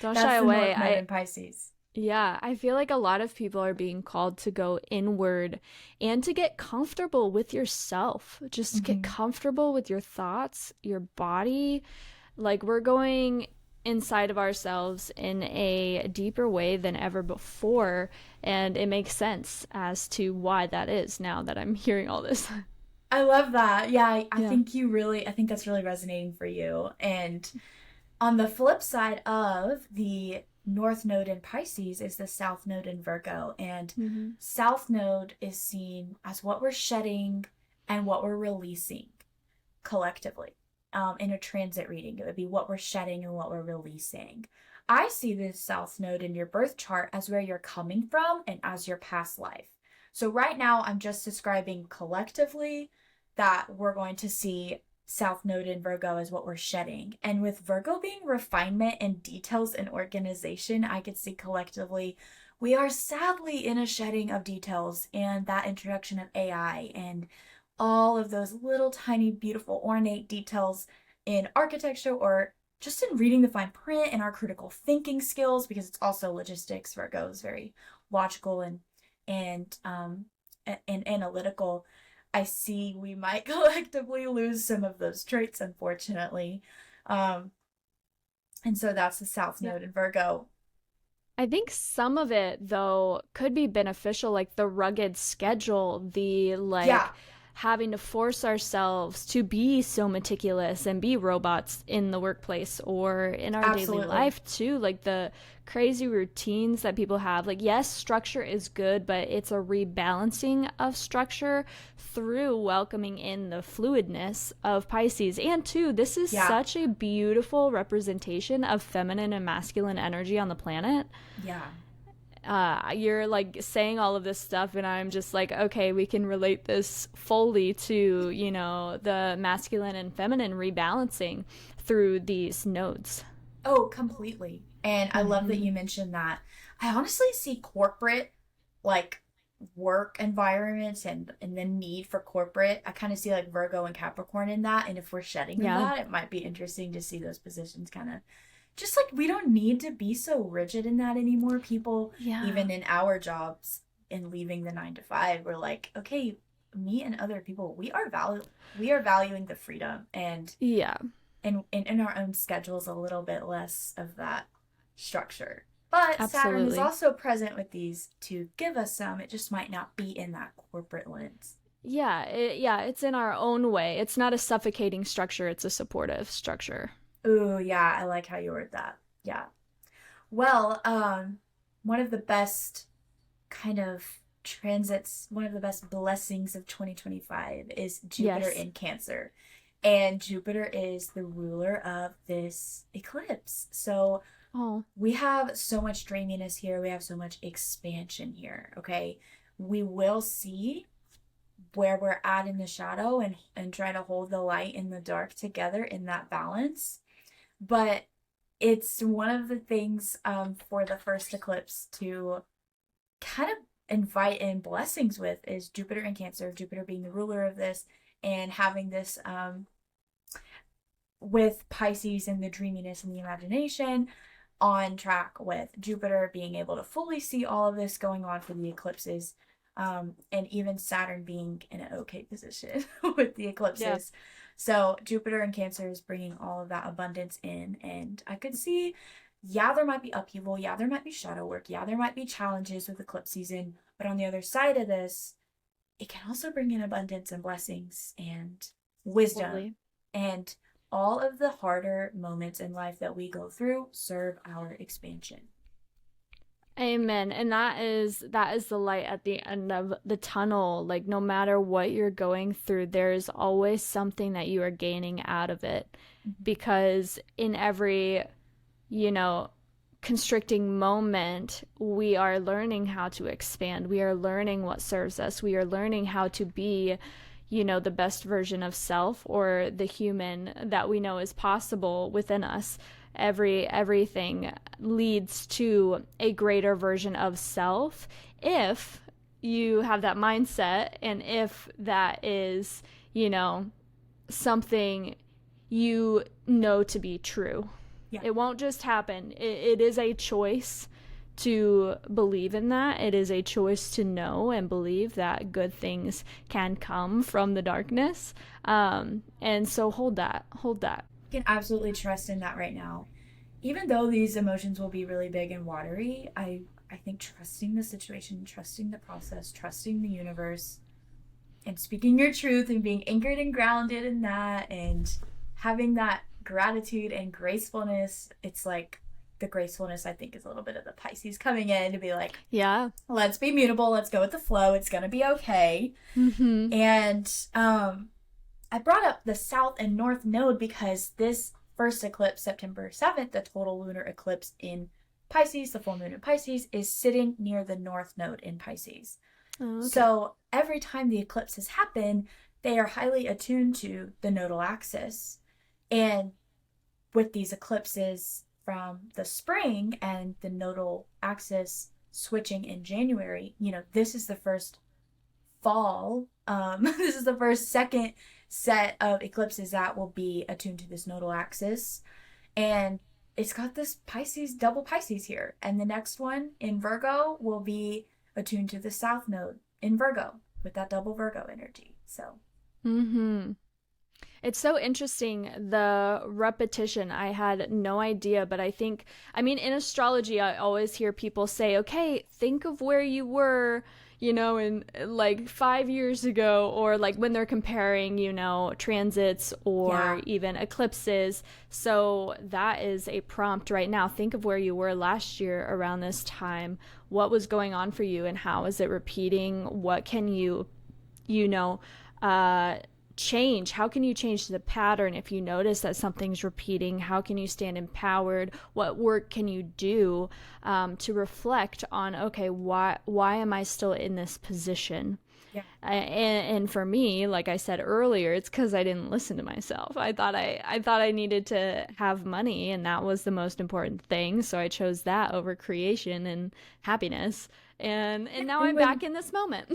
Don't That's shy away. In Pisces. Yeah, I feel like a lot of people are being called to go inward and to get comfortable with yourself. Just get comfortable with your thoughts, your body. Like, we're going inside of ourselves in a deeper way than ever before, and it makes sense as to why that is now that I'm hearing all this. I love that. Yeah, I think that's really resonating for you. And on the flip side of the North Node in Pisces is the South Node in Virgo. And South Node is seen as what we're shedding and what we're releasing collectively. In a transit reading, it would be what we're shedding and what we're releasing. I see this South Node in your birth chart as where you're coming from and as your past life. So right now, I'm just describing collectively that we're going to see South Node in Virgo as what we're shedding. And with Virgo being refinement and details and organization, I could see collectively we are sadly in a shedding of details and that introduction of AI and all of those little tiny beautiful ornate details in architecture or just in reading the fine print and our critical thinking skills, because it's also logistics. Virgo is very logical and analytical. I see we might collectively lose some of those traits, unfortunately. And so that's the South Node in Virgo. I think some of it, though, could be beneficial, like the rugged schedule, the having to force ourselves to be so meticulous and be robots in the workplace or in our daily life too, like the crazy routines that people have. Like, yes, structure is good, but it's a rebalancing of structure through welcoming in the fluidness of Pisces. And too, this is such a beautiful representation of feminine and masculine energy on the planet. You're like saying all of this stuff and I'm just like, okay, we can relate this fully to, you know, the masculine and feminine rebalancing through these nodes. Oh, completely. And I love that you mentioned that. I honestly see corporate, like, work environments and the need for corporate. I kind of see like Virgo and Capricorn in that. And if we're shedding that, it might be interesting to see those positions kind of just like, we don't need to be so rigid in that anymore. People, even in our jobs and leaving the 9 to 5, we're like, okay, me and other people, we are valuing the freedom and in our own schedules, a little bit less of that structure. But Saturn is also present with these to give us some. It just might not be in that corporate lens. It's in our own way. It's not a suffocating structure. It's a supportive structure. Ooh, yeah, I like how you word that. Yeah. Well, one of the best kind of transits, one of the best blessings of 2025 is Jupiter in Cancer. And Jupiter is the ruler of this eclipse. So we have so much dreaminess here. We have so much expansion here, okay? We will see where we're at in the shadow and try to hold the light and the dark together in that balance. But it's one of the things for the first eclipse to kind of invite in blessings with is Jupiter in Cancer, Jupiter being the ruler of this, and having this with Pisces and the dreaminess and the imagination on track with Jupiter being able to fully see all of this going on for the eclipses, and even Saturn being in an okay position with the eclipses. Yeah. So Jupiter in Cancer is bringing all of that abundance in, and I could see, there might be upheaval, there might be shadow work, there might be challenges with eclipse season, but on the other side of this, it can also bring in abundance and blessings and wisdom. And all of the harder moments in life that we go through serve our expansion. Amen. And that is the light at the end of the tunnel. Like, no matter what you're going through, there's always something that you are gaining out of it. Because in every, constricting moment, we are learning how to expand. We are learning what serves us. We are learning how to be, the best version of self, or the human that we know is possible within us. Everything leads to a greater version of self if you have that mindset, and if that is, something you know to be true. It won't just happen. It is a choice to believe in that. It is a choice to know and believe that good things can come from the darkness. And so hold that. You can absolutely trust in that right now. Even though these emotions will be really big and watery, I think trusting the situation, trusting the process, trusting the universe, and speaking your truth and being anchored and grounded in that, and having that gratitude and gracefulness. It's like the gracefulness, I think, is a little bit of the Pisces coming in to be like, let's be mutable, let's go with the flow, it's gonna be okay. And I brought up the South and North node because this first eclipse, September 7th, the total lunar eclipse in Pisces, the full moon in Pisces, is sitting near the north node in Pisces. Oh, okay. So every time the eclipses happen, they are highly attuned to the nodal axis. And with these eclipses from the spring and the nodal axis switching in January, this is the first fall. This is the first second set of eclipses that will be attuned to this nodal axis. And it's got this Pisces, double Pisces here. And the next one in Virgo will be attuned to the south node in Virgo with that double Virgo energy. So. It's so interesting, the repetition. I had no idea, but in astrology, I always hear people say, okay, think of where you were, in like 5 years ago, or like when they're comparing, transits or even eclipses. So that is a prompt right now. Think of where you were last year around this time. What was going on for you and how is it repeating? What can you change? How can you change the pattern if you notice that something's repeating? How can you stand empowered? What work can you do to reflect on, okay, why am I still in this position? Yeah. And for me, like I said earlier, it's because I didn't listen to myself. I thought I needed to have money, and that was the most important thing. So I chose that over creation and happiness. And now I'm back in this moment.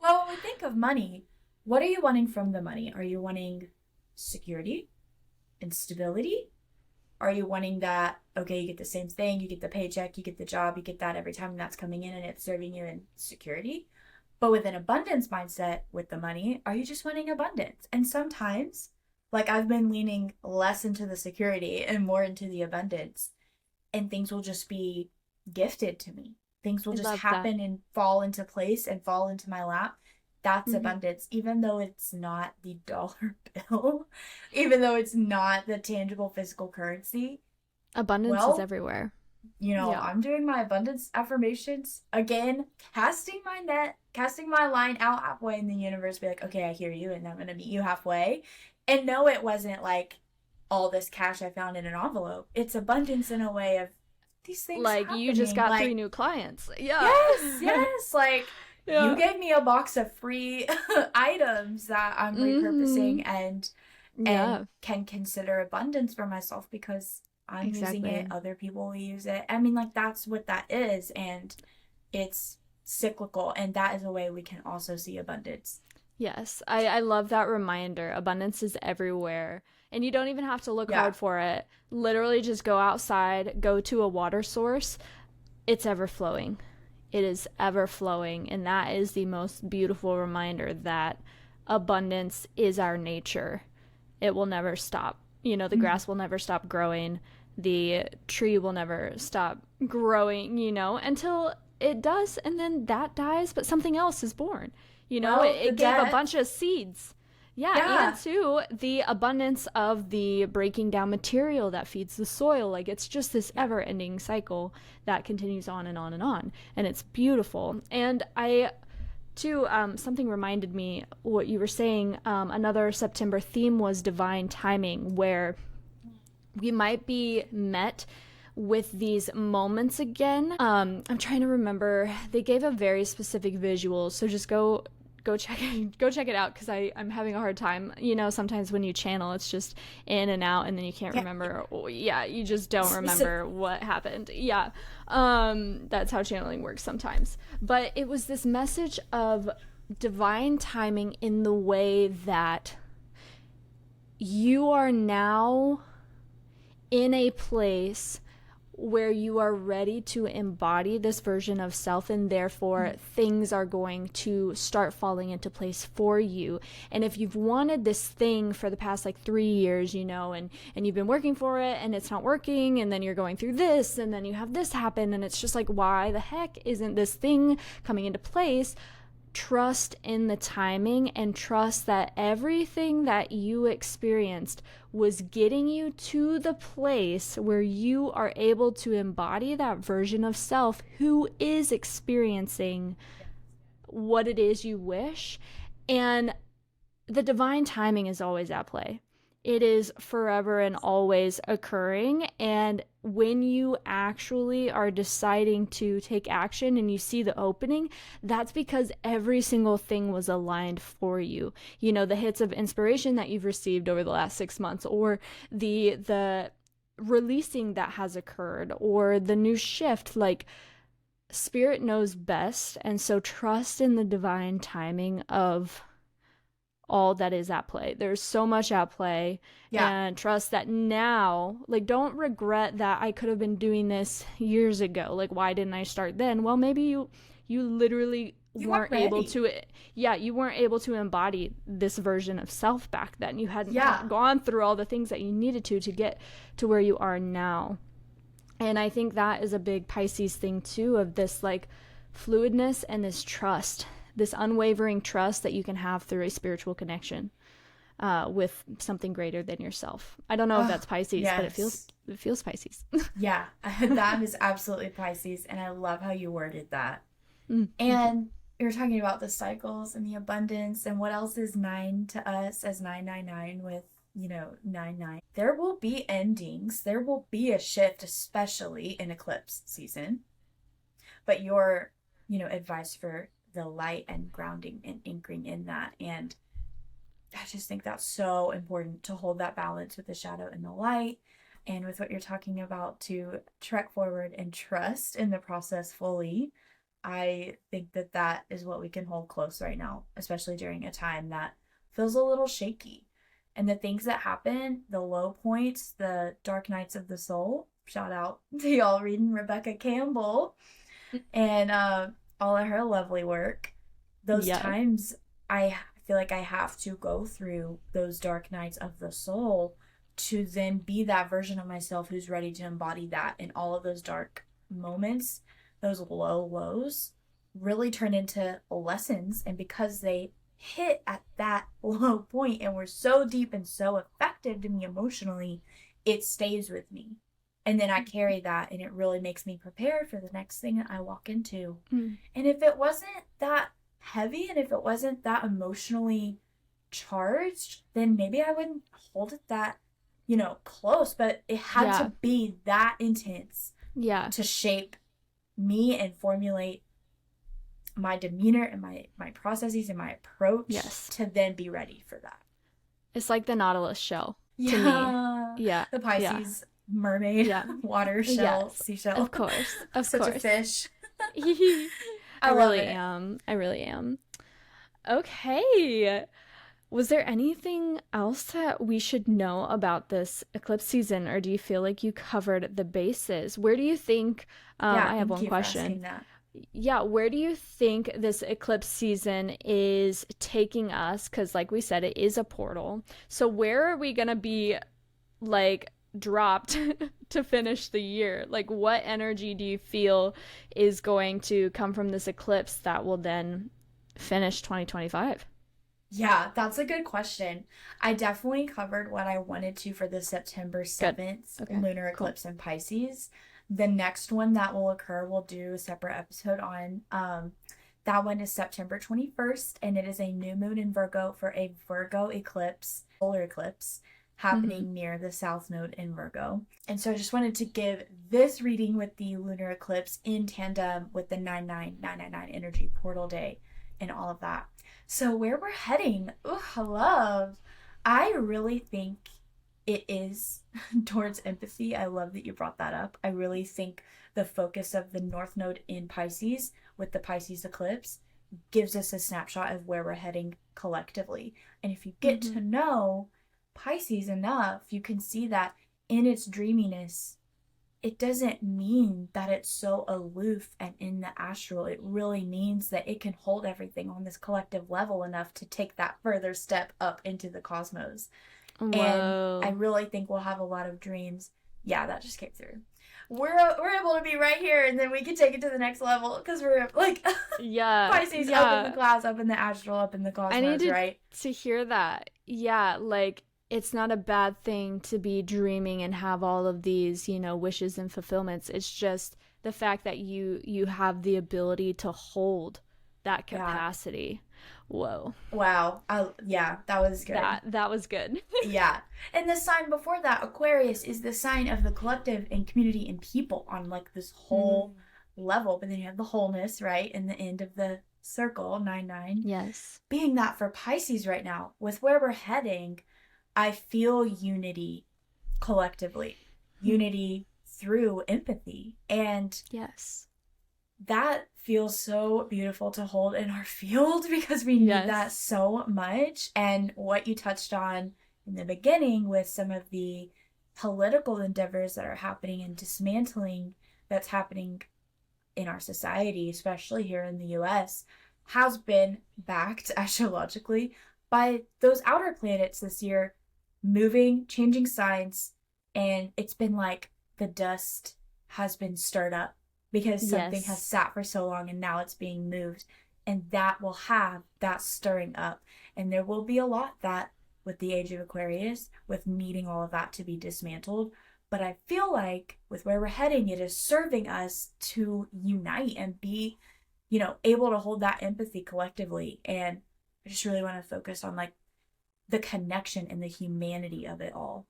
Well, when we think of money, what are you wanting from the money? Are you wanting security and stability? Are you wanting that, okay, you get the same thing, you get the paycheck, you get the job, you get that every time that's coming in and it's serving you in security? But with an abundance mindset with the money, are you just wanting abundance? And sometimes, like I've been leaning less into the security and more into the abundance, and things will just be gifted to me. Things will just happen and fall into place and fall into my lap. That's abundance, even though it's not the dollar bill, even though it's not the tangible physical currency. Abundance is everywhere. I'm doing my abundance affirmations again, casting my line out halfway in the universe, be like, okay, I hear you, and I'm going to meet you halfway. And no, it wasn't like all this cash I found in an envelope. It's abundance in a way of these things like happening. You just got 3 new clients. Yeah. Yes. Like, you gave me a box of free items that I'm repurposing and can consider abundance for myself because I'm using it. Other people will use it. I mean, like, that's what that is. And it's cyclical. And that is a way we can also see abundance. Yes. I love that reminder. Abundance is everywhere. And you don't even have to look hard for it. Literally just go outside, go to a water source. It's ever flowing. It is ever flowing. And that is the most beautiful reminder that abundance is our nature. It will never stop. The grass will never stop growing. The tree will never stop growing, until it does. And then that dies, but something else is born. It gave a bunch of seeds. Yeah, even too, the abundance of the breaking down material that feeds the soil. Like, it's just this ever-ending cycle that continues on and on and on. And it's beautiful. And something reminded me what you were saying. Another September theme was divine timing, where we might be met with these moments again. I'm trying to remember. They gave a very specific visual, so just go check it out, because I'm having a hard time. Sometimes when you channel, it's just in and out, and then you can't remember. You just don't remember what happened. That's how channeling works sometimes. But it was this message of divine timing in the way that you are now in a place where you are ready to embody this version of self, and therefore things are going to start falling into place for you. And if you've wanted this thing for the past 3 years, and you've been working for it and it's not working, and then you're going through this, and then you have this happen, and it's just like, why the heck isn't this thing coming into place? Trust in the timing, and trust that everything that you experienced was getting you to the place where you are able to embody that version of self who is experiencing what it is you wish. And the divine timing is always at play. It is forever and always occurring. And when you actually are deciding to take action and you see the opening, that's because every single thing was aligned for you. You know, the hits of inspiration that you've received over the last 6 months, or the releasing that has occurred, or the new shift, like spirit knows best. And so trust in the divine timing of all that is at play. There's so much at play. Yeah. And trust that now, like, don't regret that I could have been doing this years ago. Like, why didn't I start then? Well, maybe you literally weren't able to, you weren't able to embody this version of self back then. You hadn't gone through all the things that you needed to get to where you are now. And I think that is a big Pisces thing too, of this like fluidness and this trust, this unwavering trust that you can have through a spiritual connection with something greater than yourself. I don't know if that's Pisces, but it feels Pisces. Yeah, that is absolutely Pisces, and I love how you worded that. And you're talking about the cycles and the abundance, and what else is 9 to us as 999 with, 99. There will be endings. There will be a shift, especially in eclipse season. But your, advice for the light and grounding and anchoring in that. And I just think that's so important to hold that balance with the shadow and the light, and with what you're talking about, to trek forward and trust in the process fully. I think that is what we can hold close right now, especially during a time that feels a little shaky. And the things that happen, the low points, the dark nights of the soul, shout out to y'all reading Rebecca Campbell and all of her lovely work. Those times, I feel like I have to go through those dark nights of the soul to then be that version of myself who's ready to embody that. And all of those dark moments, those low lows, really turn into lessons. And because they hit at that low point and were so deep and so effective to me emotionally, it stays with me. And then I carry that, and it really makes me prepared for the next thing that I walk into. And if it wasn't that heavy, and if it wasn't that emotionally charged, then maybe I wouldn't hold it that, close. But it had to be that intense to shape me and formulate my demeanor and my processes and my approach to then be ready for that. It's like the Nautilus shell to me. Yeah. The Pisces mermaid, water shell, seashell. Of course. Such a fish. I really am. Okay. Was there anything else that we should know about this eclipse season, or do you feel like you covered the bases? Where do you think, I have one question. Yeah, where do you think this eclipse season is taking us? Because like we said, it is a portal. So where are we going to be like dropped to finish the year? Like, what energy do you feel is going to come from this eclipse that will then finish 2025? Yeah, that's a good question. I definitely covered what I wanted to for the September 7th lunar eclipse in Pisces. The next one that will occur, we'll do a separate episode on. That one is September 21st, and it is a new moon in Virgo for a Virgo eclipse, solar eclipse, happening near the South Node in Virgo. And so I just wanted to give this reading with the lunar eclipse in tandem with the 99999 energy portal day and all of that. So where we're heading, I really think it is towards empathy. I love that you brought that up. I really think the focus of the North Node in Pisces with the Pisces eclipse gives us a snapshot of where we're heading collectively. And if you get to know Pisces enough, you can see that in its dreaminess, it doesn't mean that it's so aloof and in the astral. It really means that it can hold everything on this collective level enough to take that further step up into the cosmos. Whoa. And I really think we'll have a lot of dreams. Yeah, that just came through. We're able to be right here, and then we can take it to the next level because we're like Pisces up in the clouds, up in the astral, up in the cosmos. I need to hear that. Yeah, like, it's not a bad thing to be dreaming and have all of these, wishes and fulfillments. It's just the fact that you have the ability to hold that capacity. Whoa. Wow. Yeah, that was good. That was good. Yeah. And the sign before that, Aquarius, is the sign of the collective and community and people on like this whole level. But then you have the wholeness, right? And the end of the circle, 9-9. Yes. Being that for Pisces right now, with where we're heading, I feel unity collectively. Unity through empathy. And yes, that feels so beautiful to hold in our field because we need that so much. And what you touched on in the beginning with some of the political endeavors that are happening and dismantling that's happening in our society, especially here in the US, has been backed astrologically by those outer planets this year moving, changing signs, and it's been like the dust has been stirred up because something has sat for so long and now it's being moved, and that will have that stirring up. And there will be a lot that with the age of Aquarius, with needing all of that to be dismantled. But I feel like with where we're heading, it is serving us to unite and be, able to hold that empathy collectively. And I just really want to focus on like the connection and the humanity of it all.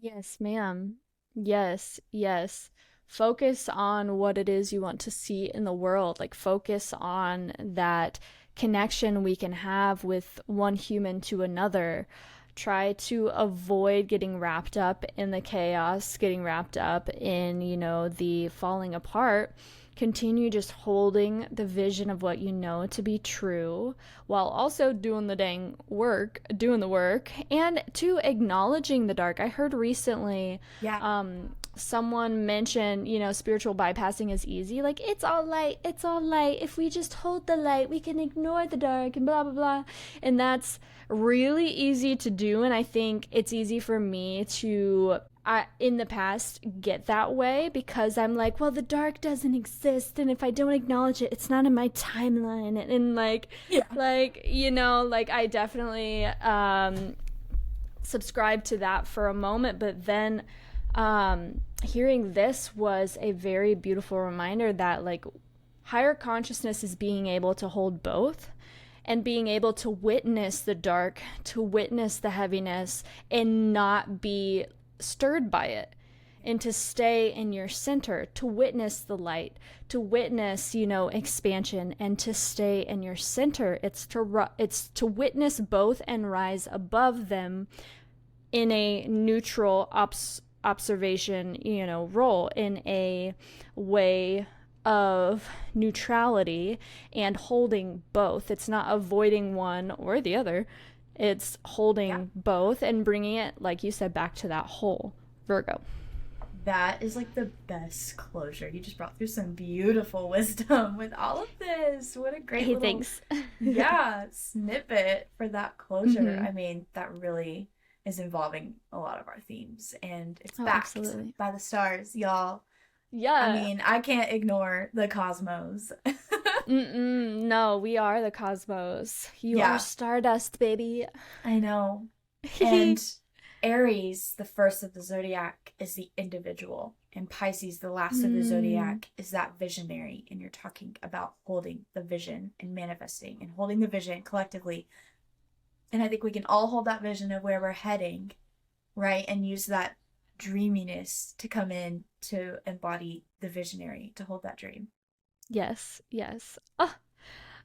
Yes, ma'am. Yes, yes. Focus on what it is you want to see in the world. Like, focus on that connection we can have with one human to another. Try to avoid getting wrapped up in the chaos, getting wrapped up in, the falling apart. Continue just holding the vision of what you know to be true while also doing the work, and to acknowledging the dark. I heard recently someone mention, spiritual bypassing is easy. Like, it's all light. If we just hold the light, we can ignore the dark and blah, blah, blah. And that's really easy to do. And I think it's easy for me to, in the past, get that way because I'm like, well, the dark doesn't exist. And if I don't acknowledge it, it's not in my timeline. And I definitely subscribe to that for a moment. But then hearing this was a very beautiful reminder that like higher consciousness is being able to hold both and being able to witness the dark, to witness the heaviness and not be stirred by it, and to stay in your center, to witness the light, to witness, expansion, and to stay in your center. It's to witness both and rise above them in a neutral observation, role, in a way of neutrality and holding both. It's not avoiding one or the other. It's holding both and bringing it, like you said, back to that whole. Virgo. That is like the best closure. You just brought through some beautiful wisdom with all of this. What a great little thanks. Snippet for that closure. Mm-hmm. I mean, that really is involving a lot of our themes, and it's backed by the stars, y'all. Yeah. I mean, I can't ignore the cosmos. No, we are the cosmos. You are stardust, baby. I know. And Aries, the first of the zodiac, is the individual. And Pisces, the last of the zodiac, is that visionary. And you're talking about holding the vision and manifesting and holding the vision collectively. And I think we can all hold that vision of where we're heading, right? And use that dreaminess to come in to embody the visionary, to hold that dream. Yes. Oh,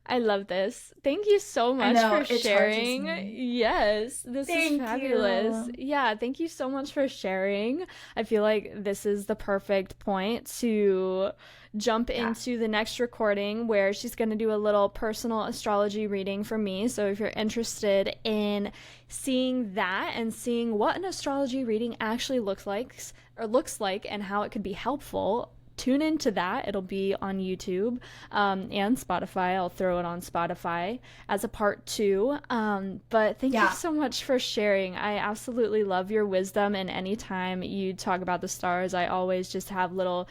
I love this. Thank you so much for sharing. Yes, this is fabulous. Yeah, thank you so much for sharing. I feel like this is the perfect point to jump into the next recording where she's going to do a little personal astrology reading for me. So if you're interested in seeing that and seeing what an astrology reading actually looks like and how it could be helpful, tune into that. It'll be on YouTube and Spotify. I'll throw it on Spotify as a part 2. But thank you so much for sharing. I absolutely love your wisdom, and anytime you talk about the stars, I always just have little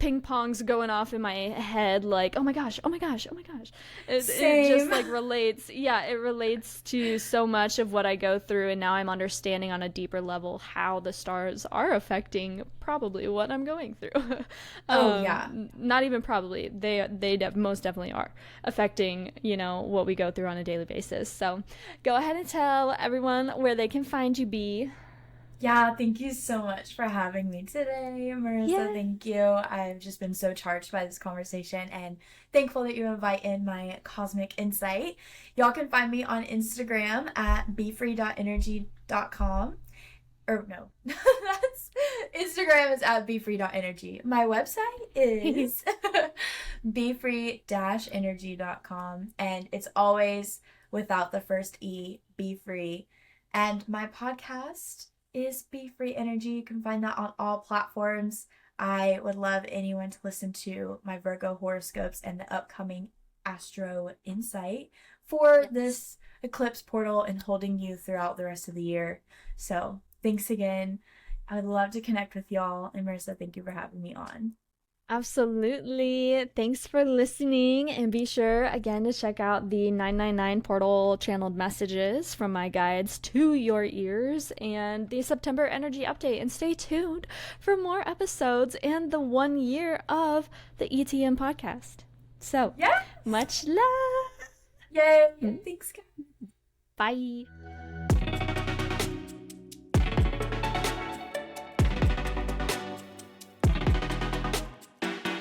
ping pongs going off in my head, like, oh my gosh, oh my gosh, oh my gosh. It just like relates. Yeah, it relates to so much of what I go through, and now I'm understanding on a deeper level how the stars are affecting probably what I'm going through. Not even probably. They most definitely are affecting, what we go through on a daily basis. So go ahead and tell everyone where they can find you, B. Yeah, thank you so much for having me today, Marissa. Thank you. I've just been so charged by this conversation and thankful that you invite in my cosmic insight. Y'all can find me on Instagram at befree.energy.com. Or no, Instagram is at befree.energy. My website is befree-energy.com, and it's always without the first E, Be Free. And my podcast is Be Free Energy. You can find that on all platforms. I would love anyone to listen to my Virgo horoscopes and the upcoming astro insight for this eclipse portal and holding you throughout the rest of the year. So thanks again. I would love to connect with y'all. And Marissa, thank you for having me on. Absolutely. Thanks for listening, and be sure again to check out the 999 portal channeled messages from my guides to your ears and the September energy update, and stay tuned for more episodes and the 1 year of the ETM podcast. So much love. Yay. Thanks, guys. Bye.